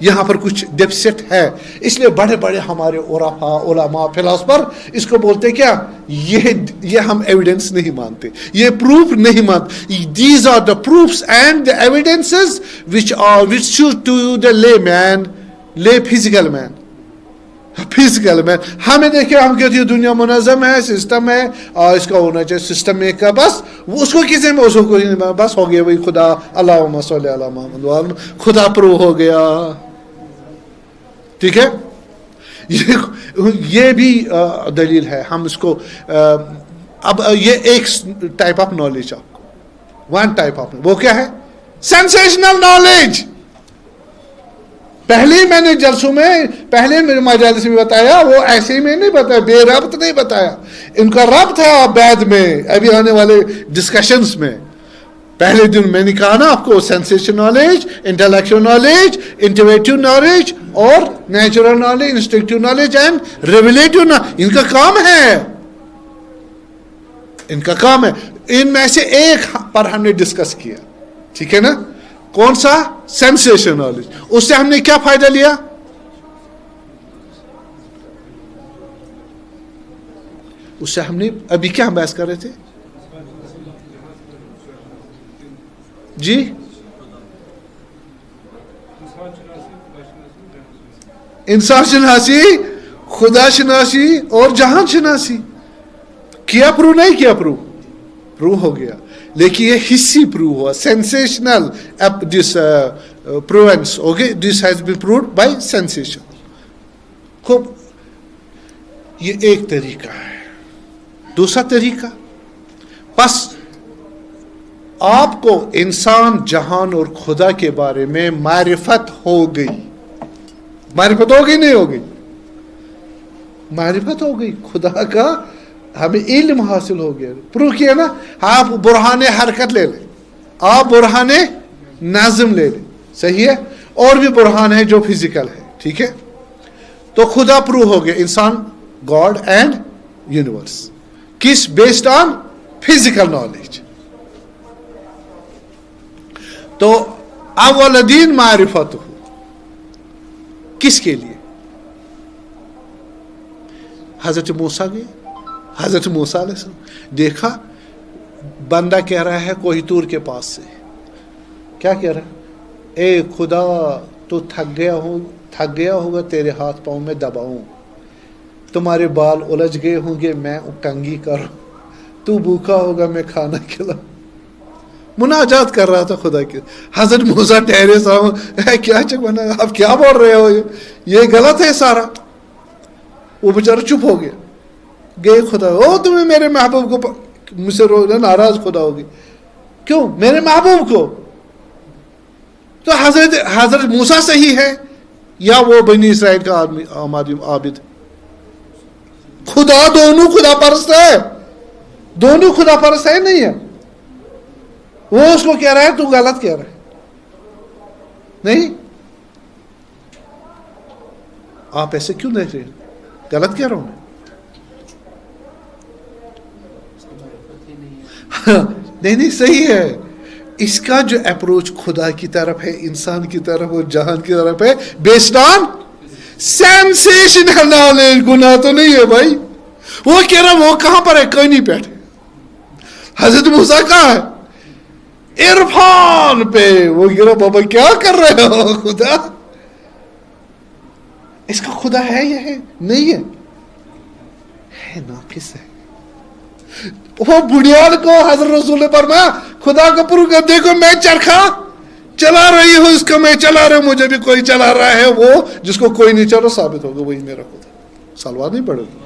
[SPEAKER 1] یہاں پر کچھ ڈیفیسٹ ہے, اس لیے بڑے بڑے ہمارے عرفاء, علماء, فلاسفر اس کو بولتے کیا؟ یہ ہم ایویڈنس نہیں مانتے, یہ پروف نہیں مانتے. These are the proofs and the evidences which should to the layman, lay physical man. فزیکل میں ہمیں دیکھیں, ہم کہتے ہیں دنیا منظم ہے, سسٹم ہے, اور اس کا ہونا چاہیے سسٹم ایک کا, بس اس کو کسی میں, اس کو بس ہو گیا وہی خدا. اللہم صلی علی محمد, خدا پرو ہو گیا. ٹھیک ہے, یہ بھی دلیل ہے. ہم اس کو اب یہ ایک ٹائپ آف نالج, آپ کو ون ٹائپ آف, وہ کیا ہے؟ Sensational knowledge. پہلے میں نے جلسوں میں, پہلے میرے مجالس میں بتایا, وہ ایسے ہی میں نہیں بتایا, بے ربط نہیں بتایا. ان کا ربط ہے بعد میں ابھی آنے والے ڈسکشنز میں. پہلے دن میں نے کہا نا آپ کو, sensation knowledge, intellectual knowledge, intuitive knowledge, اور natural knowledge, instinctive knowledge and revelative knowledge. ان کا کام ہے, ان کا کام ہے. ان میں سے ایک پر ہم نے ڈسکس کیا, ٹھیک ہے نا, کون سا؟ Sensation knowledge. اس سے ہم نے کیا فائدہ لیا؟ اس سے ہم نے ابھی کیا ہم بحث کر رہے تھے جی؟ انسان شناسی, خدا شناسی اور جہان شناسی. کیا پرو نہیں کیا؟ پرو ہو گیا. لیکن یہ حصی پروو ہوا, sensational this province, okay, this has been proved by sensation. خوب, یہ ایک طریقہ ہے. دوسرا طریقہ, بس آپ کو انسان, جہان اور خدا کے بارے میں معرفت ہو گئی. معرفت ہو گئی نہیں ہو گئی؟ معرفت ہو گئی خدا کا, ہمیں علم حاصل ہو گیا. پروف کیا نا, آپ برہان حرکت لے لیں, آپ برہان نظم لے لیں, صحیح ہے, اور بھی برہان ہے جو فزیکل ہے, ٹھیک ہے. تو خدا پروف ہو گیا, انسان, گاڈ اینڈ یونیورس. کس؟ Based on physical knowledge. تو اول دین معرفت ہو, کس کے لیے؟ حضرت موسیٰ گئے, حضرت موسیٰ علیہ السلام دیکھا بندہ کہہ رہا ہے کوہ طور کے پاس سے, کیا کہہ رہا ہے؟ اے خدا تو تھک گیا ہوگا, تیرے ہاتھ پاؤں میں دباؤں, تمہارے بال الجھ گئے ہوں گے, میں کنگھی کروں, تو بھوکا ہوگا, میں کھانا کھلاؤں. مناجات کر رہا تھا خدا کے. حضرت موسیٰ ٹھہرے صاحب, کیا چک بنا, آپ کیا بول رہے ہو, یہ غلط ہے سارا. وہ بیچارہ چپ ہو گیا. گئے خدا, او تمہیں میرے محبوب کو مجھ سے ناراض خدا ہوگی, کیوں میرے محبوب کو؟ تو حضرت موسیٰ صحیح ہے یا وہ بنی اسرائیل کا عابد؟ خدا دونوں خدا پرست ہے, دونوں خدا پرست ہے نہیں ہے. وہ اس کو کہہ رہا ہے تو غلط کہہ رہا ہے, نہیں. آپ ایسے کیوں دیکھ رہے ہیں, غلط کہہ رہا ہوں میں؟ نہیں صحیح ہے. اس کا جو اپروچ خدا کی طرف ہے, انسان کی طرف اور جہان کی طرف ہے, بیسڈ آن سینسیشنل نالج. گناہ تو نہیں ہے بھائی. وہ کہہ رہا وہ کہاں پر ہے, کہیں نہیں بیٹھے. حضرت موسیٰ کہاں ہے؟ عرفان پہ. وہ کہہ رہا بابا کیا کر رہے ہو خدا, اس کا خدا ہے یا ہے نہیں ہے ناقص ہے. وہ بنیاد کو حضرت رسول نے فرمایا خدا کا پرو کر, دیکھو میں چرخا چلا رہی ہوں, اس کو میں چلا رہا ہوں, مجھے بھی کوئی چلا رہا ہے. وہ جس کو کوئی نہیں چلا ثابت ہوگا وہی میرا خدا. سلوات نہیں پڑے گی.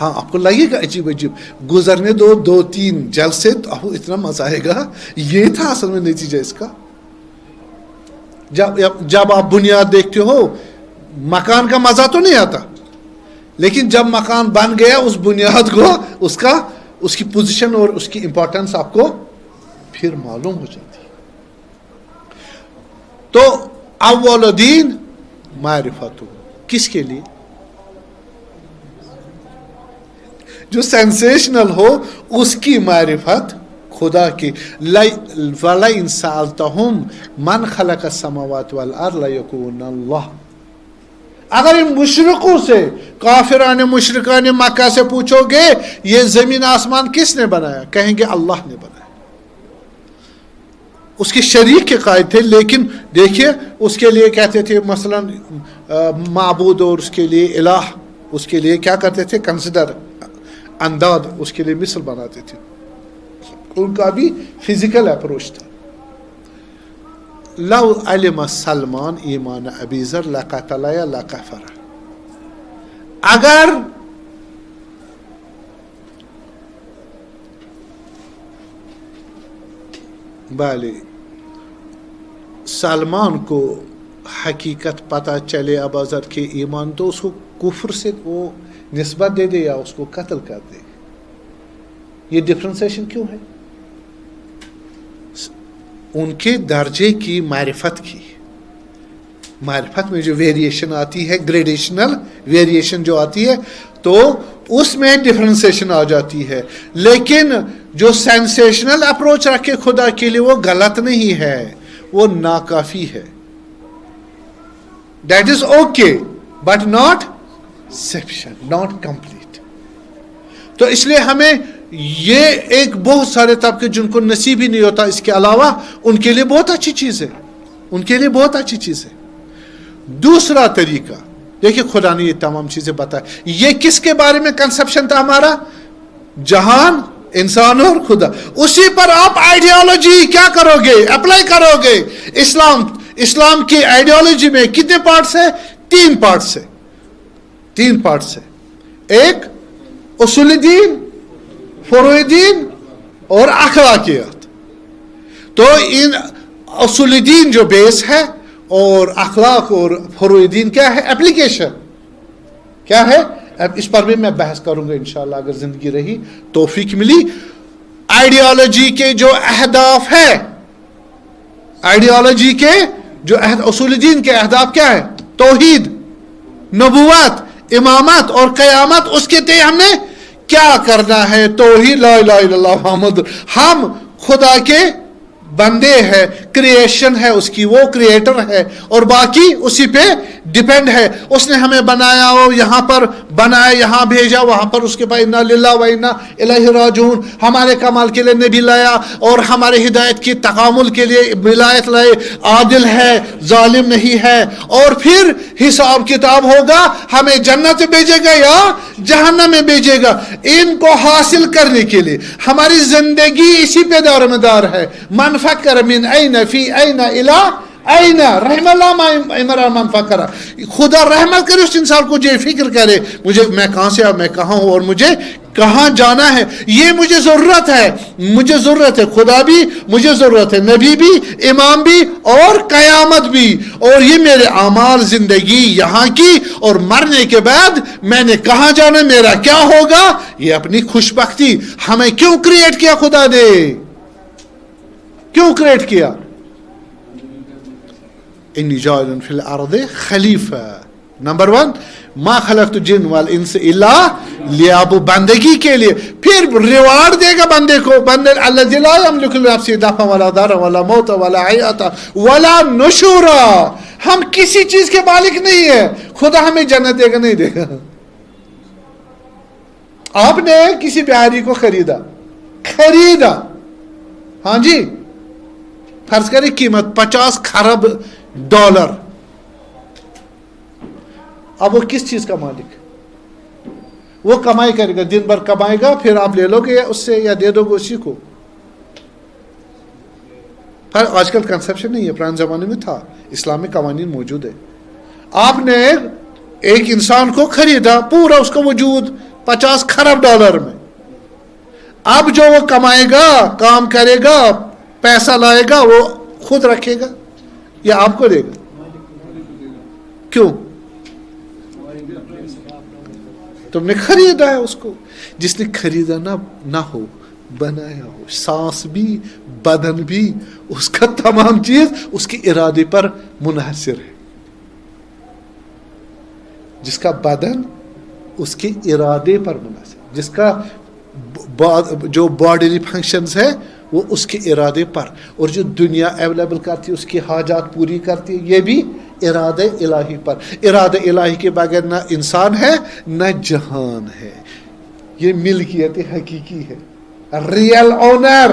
[SPEAKER 1] ہاں, آپ کو لگے گا عجیب عجیب, گزرنے دو تین جلسے تو آپ کو اتنا مزہ آئے گا. یہ تھا اصل میں نتیجہ اس کا. جب آپ بنیاد دیکھتے ہو, مکان کا مزہ تو نہیں آتا, لیکن جب مکان بن گیا اس بنیاد کو, اس کی پوزیشن اور اس کی امپورٹنس آپ کو پھر معلوم ہو جاتی. تو اول دین معرفت ہو, کس کے لیے؟ جو سینسیشنل ہو اس کی معرفت خدا کی. وَلَئِنْ سَأَلْتَهُمْ مَنْ خَلَقَ السَّمَاوَاتِ وَالْأَرْضَ لَيَقُولُنَّ اللَّهُ. اگر ان مشرقوں سے, کافران مشرکان مکہ سے پوچھو گے یہ زمین آسمان کس نے بنایا, کہیں گے اللہ نے بنایا. اس کے شریک کے قائد تھے, لیکن دیکھیے اس کے لیے کہتے تھے مثلا معبود, اور اس کے لیے الہ, اس کے لیے کیا کرتے تھے, کنسیڈر انداد, اس کے لیے مثل بناتے تھے. ان کا بھی فزیکل اپروچ تھا. لو علم سلمان ایمان ابی ذر لقتل یا لکفر. اگر سلمان کو حقیقت پتہ چلے ابا ذر کے ایمان, تو اس کو کفر سے وہ نسبت دے دے یا اس کو قتل کر دے. یہ ڈفرینسیشن کیوں ہے؟ ان کے درجے کی معرفت کی. معرفت میں جو ویریشن آتی ہے, گریڈیشنل ویریشن جو آتی ہے, تو اس میں ڈفرینسیشن آ جاتی ہے. لیکن جو سینسیشنل اپروچ رکھے خدا کے لیے وہ غلط نہیں ہے, وہ ناکافی ہے. That is okay but not sufficient, not complete. تو اس لیے ہمیں یہ ایک بہت سارے طبقے جن کو نصیب ہی نہیں ہوتا اس کے علاوہ, ان کے لیے بہت اچھی چیز ہے, ان کے لیے بہت اچھی چیز ہے. دوسرا طریقہ دیکھیے خدا نے یہ تمام چیزیں بتائی. یہ کس کے بارے میں کنسپشن تھا ہمارا؟ جہان، انسان اور خدا. اسی پر آپ آئیڈیالوجی کیا کرو گے؟ اپلائی کرو گے. اسلام کی آئیڈیالوجی میں کتنے پارٹس ہیں؟ 3 پارٹس ہیں. 3 پارٹس ہیں. ایک اصول دین، فروع دین اور اخلاقیات. تو ان اصول دین جو بیس ہے اور اخلاق اور فروع دین کیا ہے؟ اپلیکیشن کیا ہے؟ اب اس پر بھی میں بحث کروں گا انشاءاللہ اگر زندگی رہی، توفیق ملی. آئیڈیالوجی کے جو اہداف ہے، آئیڈیالوجی کے جو اصول دین کے اہداف کیا ہے؟ توحید، نبوت، امامت اور قیامت. اس کے تئیں ہم نے کیا کرنا ہے؟ توحید، لا الہ الا اللہ محمد. ہم خدا کے بندے ہیں، کریشن ہے اس کی، وہ کریٹر ہے اور باقی اسی پہ ڈیپینڈ ہے. اس نے ہمیں بنایا، وہ یہاں پر بنایا، یہاں بھیجا، وہاں پر اس کے پاس انا للہ و انا الیہ راجعون. ہمارے کمال کے لیے نبی لایا اور ہمارے ہدایت کی تکامل کے لیے ولایت لائے. عادل ہے، ظالم نہیں ہے. اور پھر حساب کتاب ہوگا، ہمیں جنت میں بھیجے گا یا جہنم میں بھیجے گا. ان کو حاصل کرنے کے لیے ہماری زندگی اسی پہ دار مدار ہے. من فکر من این فی این الی این رحم اللہ عمران من فکر. خدا رحمت کرے اس انسان کو جو فکر کرے میں کہاں سے میں کہاں ہوں اور مجھے کہاں جانا ہے. یہ مجھے ضرورت ہے، مجھے ضرورت ہے. خدا بھی مجھے ضرورت ہے، نبی بھی، امام بھی اور قیامت بھی. اور یہ میرے اعمال، زندگی یہاں کی اور مرنے کے بعد میں نے کہاں جانا، میرا کیا ہوگا. یہ اپنی خوش بختی. ہمیں کیوں کریٹ کیا خدا نے؟ کیوں کریٹ کیا؟ انی جاعل فی الارض خلیفہ. نمبر 1 ما خلقت الجن والانس الا لیعبدون، بندگی کے لیے. پھر ریوارڈ دے گا بندے کو. بندے الذی لا یملک لنفسہ نفعا ولا ضرا ولا موتا ولا حیاتا ولا نشورا. ہم کسی چیز کے مالک نہیں ہیں. خدا ہمیں جنت دے گا نہیں دے گا. آپ نے کسی بہاری کو خریدا، ہاں جی، فرض کریں قیمت $50 کھرب. اب وہ کس چیز کا مالک؟ وہ کمائی کرے گا، دن بھر کمائے گا، پھر آپ لے لو گے اس سے یا دے دو گے اسی کو. پر آج کل کنسپشن نہیں ہے، پرانے زمانے میں تھا. اسلامی قوانین موجود ہے. آپ نے ایک انسان کو خریدا، پورا اس کا وجود $50 کھرب میں. اب جو وہ کمائے گا، کام کرے گا، پیسہ لائے گا، وہ خود رکھے گا یا آپ کو دے گا؟ کیوں؟ تم نے خریدا ہے اس کو. جس نے خریدا نہ ہو، بنایا ہو، سانس بھی، بدن بھی، اس کا تمام چیز اس کے ارادے پر منحصر ہے. جس کا بدن اس کے ارادے پر منحصر، جس کا جو باڈیلی فنکشنز ہے وہ اس کے ارادے پر، اور جو دنیا اویلیبل کرتی ہے اس کی حاجات پوری کرتی ہے، یہ بھی ارادہ الہی پر. ارادہ الہی کے بغیر نہ انسان ہے نہ جہان ہے. یہ ملکیت حقیقی ہے، ریئل اونر.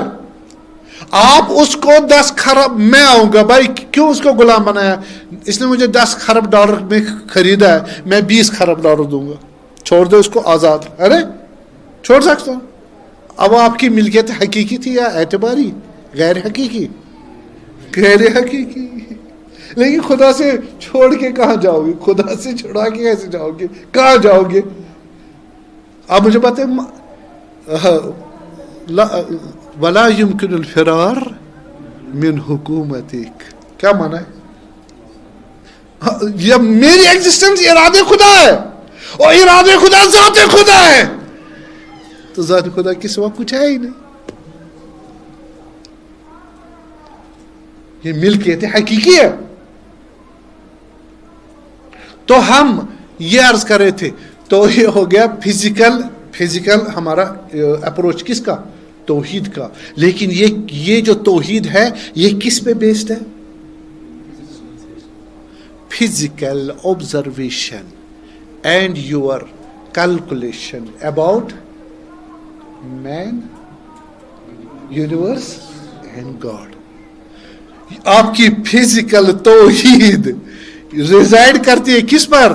[SPEAKER 1] آپ اس کو 10 کھرب، میں آؤں گا بھائی، کیوں اس کو غلام بنایا؟ اس نے مجھے $10 کھرب میں خریدا ہے، میں $20 کھرب دوں گا. چھوڑ دو اس کو آزاد. ارے چھوڑ سکتا ہوں. اب آپ کی ملکیت حقیقی تھی یا اعتباری؟ غیر حقیقی. غیر حقیقی. لیکن خدا سے چھوڑ کے کہاں جاؤ گے؟ خدا سے چھڑا کے کیسے جاؤ گے؟ کہاں جاؤ گے؟ آپ مجھے بتائیں. ولا يمكن الفرار من حکومتک، کیا مانا ہے؟ یہ میری ایگزسٹنس ارادے خدا ہے، اور ارادے خدا ذات خدا ہے. تو ذات خدا کے سوا کچھ ہے ہی نہیں. یہ ملکیت حقیقی ہے. تو ہم یہ عرض کر رہے تھے، تو یہ ہو گیا فزیکل ہمارا اپروچ کس کا؟ توحید کا. لیکن یہ جو توحید ہے یہ کس پہ بیسڈ ہے؟ Physical observation and your calculation about man, universe and God. آپ کی فزیکل توحید ریزائڈ کرتی ہے کس پر؟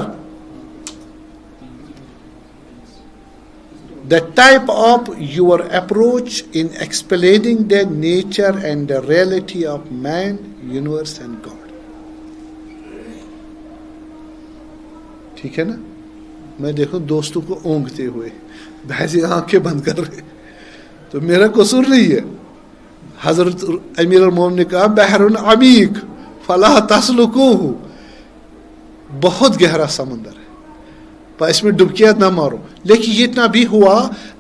[SPEAKER 1] the type of your approach in explaining the nature and the reality of man, universe and God. ٹھیک ہے نا. میں دیکھوں دوستوں کو اونگتے ہوئے بھائی آنکھیں بند کر رہے, تو میرا قصور نہیں ہے. حضرت امیر المومنین نے کہا بحر عمیق فلا تسلکوہ, بہت گہرا سمندر ہے پر اس میں ڈبکیاں نہ مارو. لیکن یہ اتنا بھی ہوا,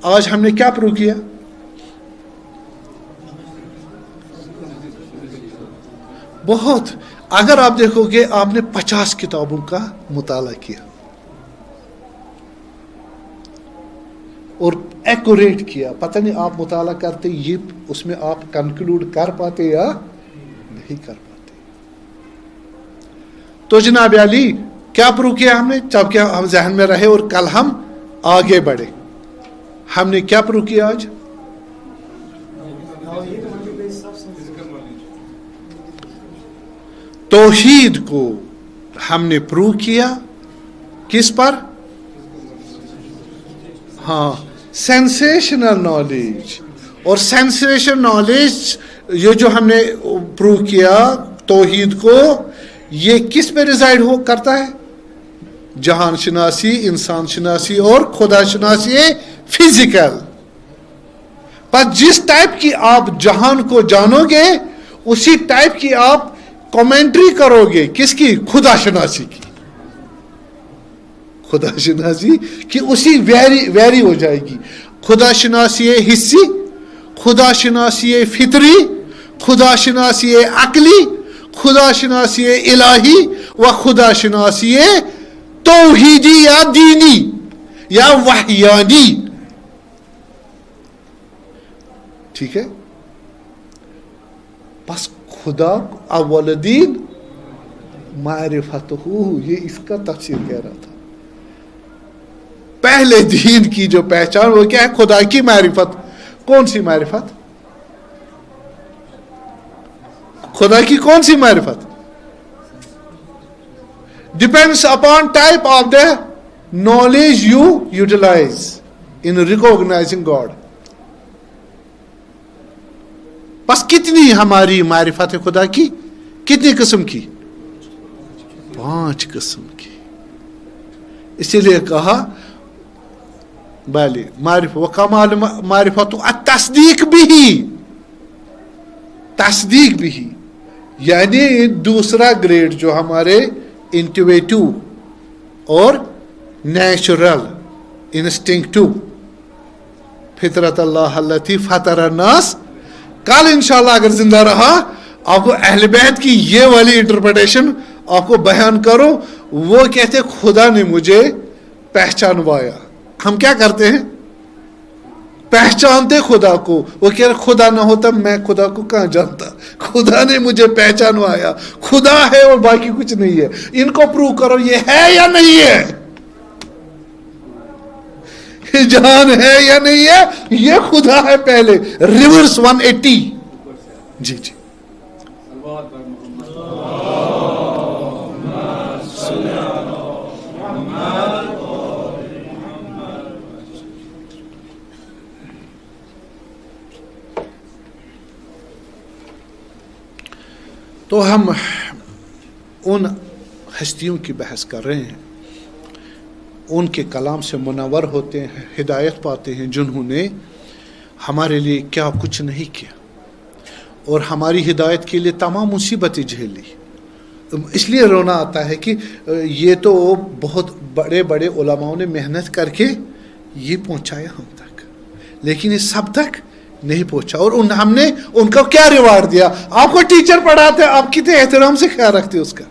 [SPEAKER 1] آج ہم نے کیا پروو کیا؟ بہت. اگر آپ دیکھو گے آپ نے 50 کتابوں کا مطالعہ کیا اور ایکوریٹ کیا, پتہ نہیں آپ مطالعہ کرتے یہ اس میں آپ کنکلوڈ کر پاتے یا نہیں کر پاتے. تو جناب علی کیا پروو کیا ہم نے, جب کیا ہم ذہن میں رہے اور کل ہم آگے بڑھے. ہم نے کیا پروو کیا آج؟ توحید کو ہم نے پروو کیا. کس پر؟ ہاں, سینسیشنل نالج. اور سینسیشنل نالج یہ جو ہم نے پروو کیا توحید کو, یہ کس پہ ریزائڈ ہو کرتا ہے؟ جہان شناسی, انسان شناسی اور خدا شناسی فزیکل. پر جس ٹائپ کی آپ جہان کو جانو گے اسی ٹائپ کی آپ کمنٹری کرو گے. کس کی؟ خدا شناسی کی. خدا شناسی کی اسی ویری ہو جائے گی. خدا شناسی حصی, خدا شناسی فطری, خدا شناسی عقلی, خدا شناسی الہی و خدا شناسی توحیدی یا دینی یا وحیانی. ٹھیک ہے. بس خدا اول دین معرفتہ, یہ اس کا تفسیر کہہ رہا تھا. پہلے دین کی جو پہچان وہ کیا ہے؟ خدا کی معرفت. کون سی معرفت؟ خدا کی کون سی معرفت؟ Depends upon type of the knowledge you utilize in recognizing God. بس کتنی ہماری معرفت ہے خدا کی؟ کتنی قسم کی؟ 5 قسم کی. اسی لیے کہا بھائی معرفت و کمال معرفت التصدیق بھی, تصدیق بھی, یعنی دوسرا گریڈ جو ہمارے انٹویٹو اور نیچرل انسٹنکٹو فطرت اللہ التی فطر الناس. کل انشاءاللہ اگر زندہ رہا آپ کو اہل بیت کی یہ والی انٹرپریٹیشن آپ کو بیان کرو. وہ کہتے خدا نے مجھے پہچانوایا. ہم کیا کرتے ہیں؟ پہچانتے خدا کو. وہ کہہ رہے خدا نہ ہوتا میں خدا کو کہاں جانتا, خدا نے مجھے پہچانوایا. خدا ہے اور باقی کچھ نہیں ہے. ان کو پروو کرو یہ ہے یا نہیں ہے, جان ہے یا نہیں ہے, یہ خدا ہے. پہلے ریورس 180. جی جی. تو ہم ان ہستیوں کی بحث کر رہے ہیں, ان کے کلام سے منور ہوتے ہیں, ہدایت پاتے ہیں, جنہوں نے ہمارے لیے کیا کچھ نہیں کیا اور ہماری ہدایت کے لیے تمام مصیبتیں جھیلی. اس لیے رونا آتا ہے کہ یہ تو بہت بڑے بڑے علماؤں نے محنت کر کے یہ پہنچایا ہم تک, لیکن یہ سب تک نہیں پہنچا. اور ہم نے ان کو کیا ریوارڈ دیا؟ آپ کو ٹیچر پڑھاتے آپ کتنے احترام سے خیال رکھتے اس کا.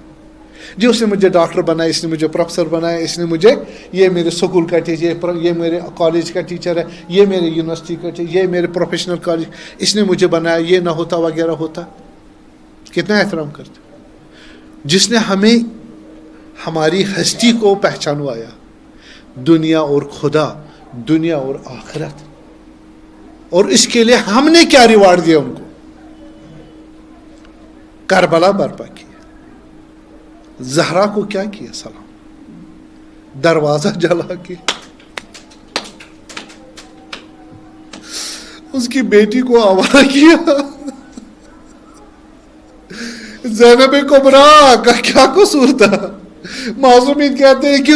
[SPEAKER 1] جی اس نے مجھے ڈاکٹر بنایا, اس نے مجھے پروفیسر بنایا, اس نے مجھے یہ میرے اسکول کا ٹیچر, یہ میرے کالج کا ٹیچر ہے, یہ میرے یونیورسٹی کا ٹیچر, یہ میرے پروفیشنل کالج, اس نے مجھے بنایا, یہ نہ ہوتا وغیرہ ہوتا. کتنا احترام کرتے. جس نے ہمیں ہماری ہستی کو پہچانوایا, دنیا اور خدا, دنیا اور آخرت, اور اس کے لیے ہم نے کیا ریوارڈ دیا ان کو؟ کربلا برپا کیا, زہرا کو کیا کیا سلام, دروازہ جلا کے, اس کی بیٹی کو آوارہ کیا. زینب کبریٰ کا کیا قصور تھا؟ معصومین کہتے ہیں کہ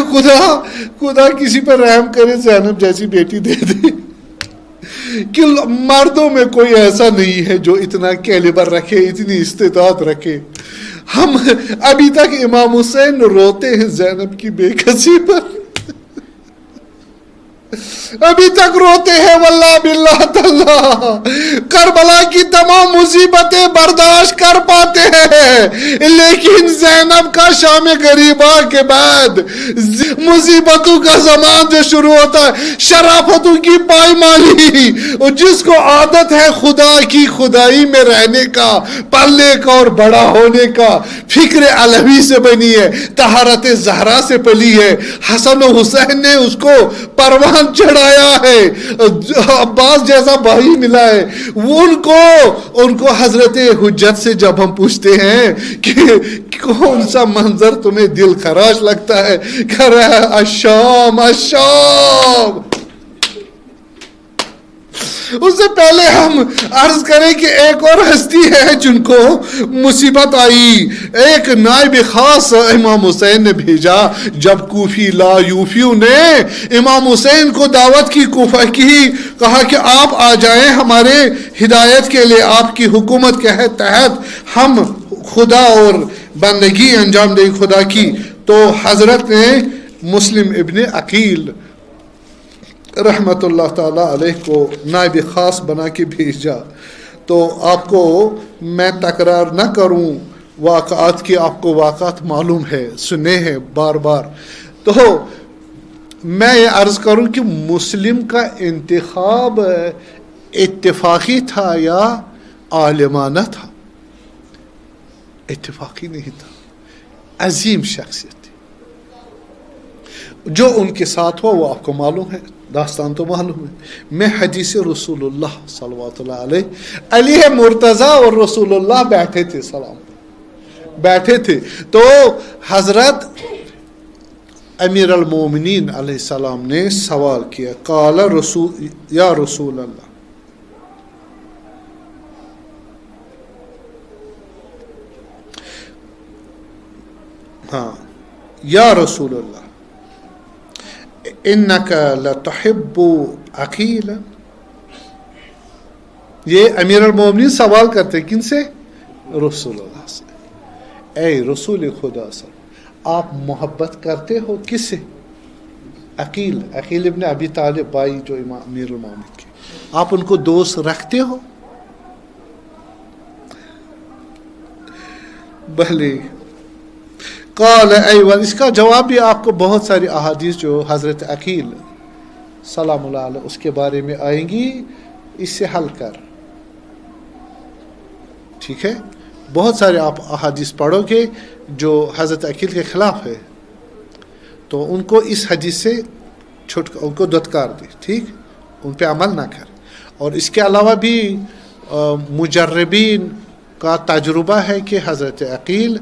[SPEAKER 1] خدا کسی پر رحم کرے، زینب جیسی بیٹی دے دے. کہ مردوں میں کوئی ایسا نہیں ہے جو اتنا کیلیبر رکھے، اتنی استعداد رکھے. ہم ابھی تک امام حسین روتے ہیں زینب کی بے کسی پر، ابھی تک روتے ہیں. واللہ باللہ تاللہ کربلا کی تمام مصیبتیں برداشت کر پاتے ہیں، لیکن زینب کا شام غریبہ کے بعد مصیبتوں کا زمان جو شروع ہوتا ہے، شرافتوں کی پائمالی، اور جس کو عادت ہے خدا کی خدائی میں رہنے کا، پلنے کا اور بڑا ہونے کا، فکر علوی سے بنی ہے، طہارت زہرا سے پلی ہے. حسن و حسین نے اس کو پروان چڑھایا ہے، عباس جیسا بھائی ملا ہے. وہ ان کو حضرت حجت سے جب ہم پوچھتے ہیں کہ کون سا منظر تمہیں دل خراش لگتا ہے، کہہ رہا ہے الشام الشام. اس سے پہلے ہم عرض کریں کہ ایک اور ہستی ہے جن کو مصیبت آئی. ایک نائب خاص امام حسین نے بھیجا جب کوفی لا یوفیوں نے امام حسین کو دعوت کی کوفہ کی، کہا کہ آپ آ جائیں ہمارے ہدایت کے لیے، آپ کی حکومت کے تحت ہم خدا اور بندگی انجام دیں خدا کی. تو حضرت نے مسلم ابن عقیل رحمت اللہ تعالیٰ علیہ کو نائب خاص بنا کے بھیجا. تو آپ کو میں تکرار نہ کروں واقعات کی، آپ کو واقعات معلوم ہے، سنے ہیں بار بار. تو میں یہ عرض کروں کہ مسلم کا انتخاب اتفاقی تھا یا عالمانہ تھا؟ اتفاقی نہیں تھا، عظیم شخصیت تھی. جو ان کے ساتھ ہوا وہ آپ کو معلوم ہے، داستان تو معلوم ہے. میں حدیث رسول اللہ صلوات اللہ علیہ، علی مرتضیٰ اور رسول اللہ بیٹھے تھے، بیٹھے تھے. تو حضرت امیر المومنین علیہ السلام نے سوال کیا، قال یا رسول اللہ، ہاں یا رسول اللہ، انک لتحب عقیلا. یہ امیر المومنین سوال کرتے کن سے؟ رسول اللہ سے. اے رسول خدا سے آپ محبت کرتے ہو کس سے؟ عقیل ابن ابی طالب، بھائی جو امیر المومنین کے، آپ ان کو دوست رکھتے ہو؟ بھلے. قال ایوہ، اس کا جواب بھی آپ کو بہت ساری احادیث جو حضرت عقیل سلام اللہ علیہ اس کے بارے میں آئیں گی، اس سے حل کر. ٹھیک ہے، بہت سارے آپ احادیث پڑھو گے جو حضرت عقیل کے خلاف ہے، تو ان کو اس حدیث سے ان کو دھتکار دے، ٹھیک، ان پہ عمل نہ کر. اور اس کے علاوہ بھی مجربین کا تجربہ ہے کہ حضرت عقیل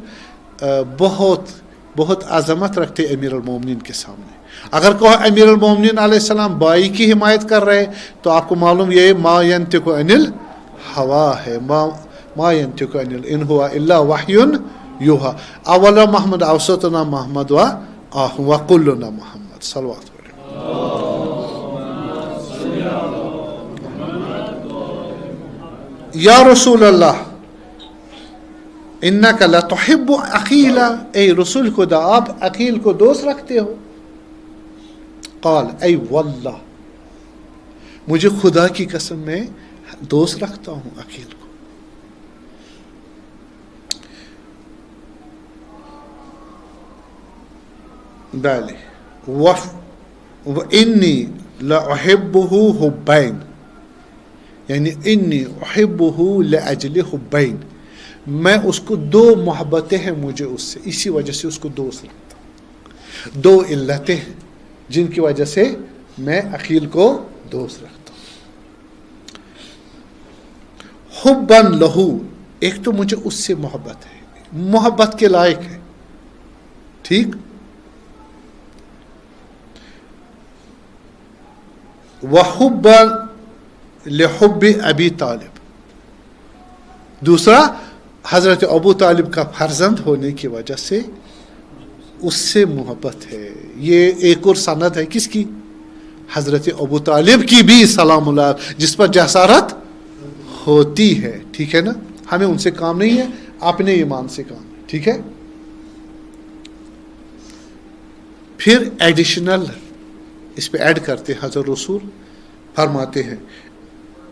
[SPEAKER 1] بہت عظمت رکھتے امیر المومنین کے سامنے. اگر کوئی امیر المومنین علیہ السلام بائی کی حمایت کر رہے تو آپ کو معلوم یہ ما ینطق عن الہوا ہے، ما ینطق عن ان هو الا وحی یوحی. اولا محمد اوسطنا محمد و کلنا محمد صلوات یا رسول اللہ انک لتحب عقیلا، اے رسول خدا آپ عقیل کو دوست رکھتے ہو؟ قال اے واللہ، مجھے خدا کی قسم میں دوست رکھتا ہوں عقیل کو. بلے وانی لاحبہ حبین، یعنی انی احبہ لاجل حبین، میں اس کو دو محبتیں ہیں مجھے اس سے، اسی وجہ سے اس کو دوست رکھتا ہوں. دو علتیں ہیں جن کی وجہ سے میں عقیل کو دوست رکھتا ہوں. حباً لہو، ایک تو مجھے اس سے محبت ہے، محبت کے لائق ہے، ٹھیک. وحباً لحب ابی طالب. دوسرا حضرت ابو طالب کا فرزند ہونے کی وجہ سے اس سے محبت ہے. یہ ایک اور سند ہے کس کی؟ حضرت ابو طالب کی بھی سلام اللہ، جس پر جسارت ہوتی ہے. ٹھیک ہے نا؟ ہمیں ان سے کام نہیں ہے، اپنے ایمان سے کام ہے. ٹھیک ہے. پھر ایڈیشنل اس پہ ایڈ کرتے حضرت رسول فرماتے ہیں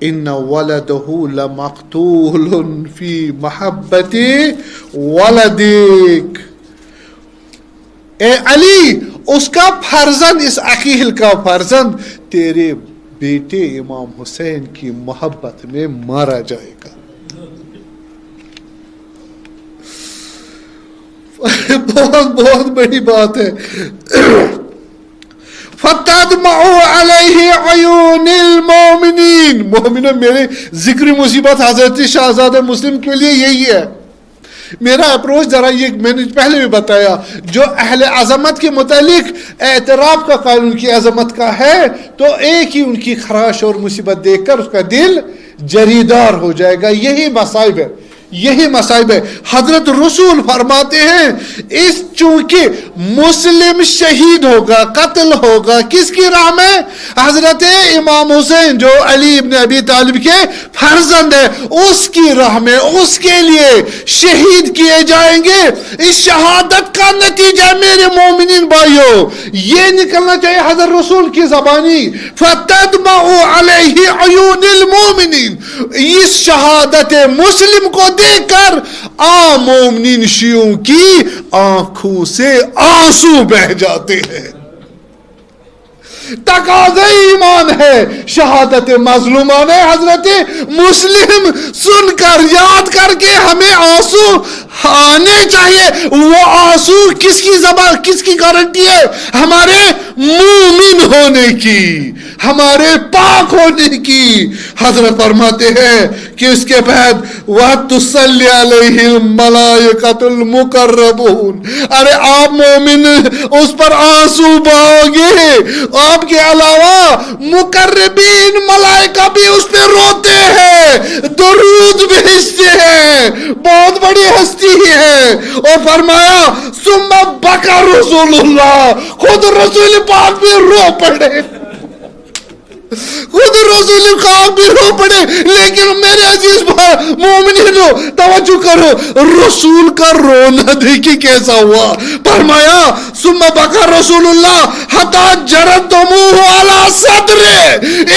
[SPEAKER 1] ان ولدہ لمقتول فی محبت ولدک. اے علی، اس کا فرزند، اس عقیل کا فرزند تیرے بیٹے امام حسین کی محبت میں مارا جائے گا. بہت بہت بڑی بات ہے. فَتَدْمَعُ عَلَيْهِ عَيُونِ الْمُؤْمِنِينَ. مومنوں، میرے ذکر مصیبت حضرت شہزادہ مسلم کے لیے یہی ہے. میرا اپروچ ذرا یہ میں نے پہلے بھی بتایا، جو اہل عظمت کے متعلق اعتراف کا قانون کی عظمت کا ہے تو ایک ہی ان کی خراش اور مصیبت دیکھ کر اس کا دل جریدار ہو جائے گا. یہی مصائب ہے، یہی مصائب ہے. حضرت رسول فرماتے ہیں اس چونکہ مسلم شہید ہوگا، قتل ہوگا کس کی راہ میں؟ حضرت امام حسین جو علی ابن ابی طالب کے فرزند ہے، اس کی راہ میں اس کے لیے شہید کیے جائیں گے. اس شہادت کا نتیجہ میرے مومنین بھائیوں یہ نکلنا چاہیے حضرت رسول کی زبانی. فَتَدْمَعُ عَلَيْهِ عَيُونِ الْمُؤْمِنِينَ. اس شہادت مسلم کو دیکھ کر عام مومنین شیعوں کی آنکھوں سے آنسو بہ جاتے ہیں. تقاضۂ ایمان ہے، شہادت مظلومان حضرت مسلم سن کر یاد کر کے ہمیں آنسو آنے چاہیے. وہ آنسو کس کی زبان، کس کی گارنٹی ہے؟ ہمارے مومن ہونے کی، ہمارے پاک ہونے کی. حضرت فرماتے ہیں کہ اس کے بعد وَتُصَلِّ عَلَيْهِ الْمَلَائِكَةُ الْمُقَرَّبُونَ. ارے آپ مومن اس پر آنسو بہاؤ گے، آپ کے علاوہ مقربین ملائکہ بھی اس پہ روتے ہیں، درود بھیجتے ہیں. بہت بڑی ہستی ہے. اور فرمایا ثم بکا رسول اللہ، خود رسول پاک بھی رو پڑے، خود رسول پاک بھی رو پڑے. لیکن میرے عزیز مومنینو توجہ کرو، رسول کا رونا دیکھی کیسا ہوا. فرمایا ثم بکا رسول اللہ حتی جرت دموع علی صدرہ.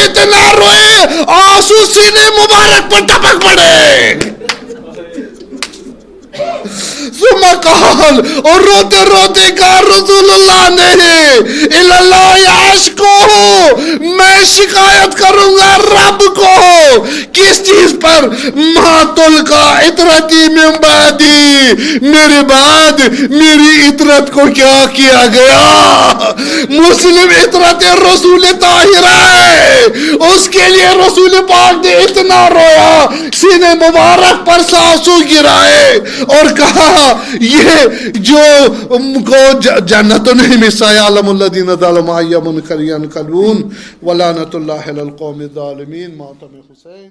[SPEAKER 1] اتنا روئے آنسو سینے مبارک پر ٹپک پڑے. ثم قال، اور روتے روتے کہا رسول اللہ نے اللہ اشکو، میں شکایت کروں گا رب کو. کس چیز پر؟ ماتل کا عطرتی من بعدی، میرے بعد میری عطرت کو کیا کیا گیا. مسلم عطرت رسول طاہرہ ہے، اس کے لیے رسول پاک نے اتنا رویا، سینے مبارک پر آنسو گرائے اور کہا یہ جو کو جنت نہیں مسا یعلم الذین ظلموا ای منکر ینقلبون ولعنۃ اللہ علی القوم الظالمین. ماتم حسین.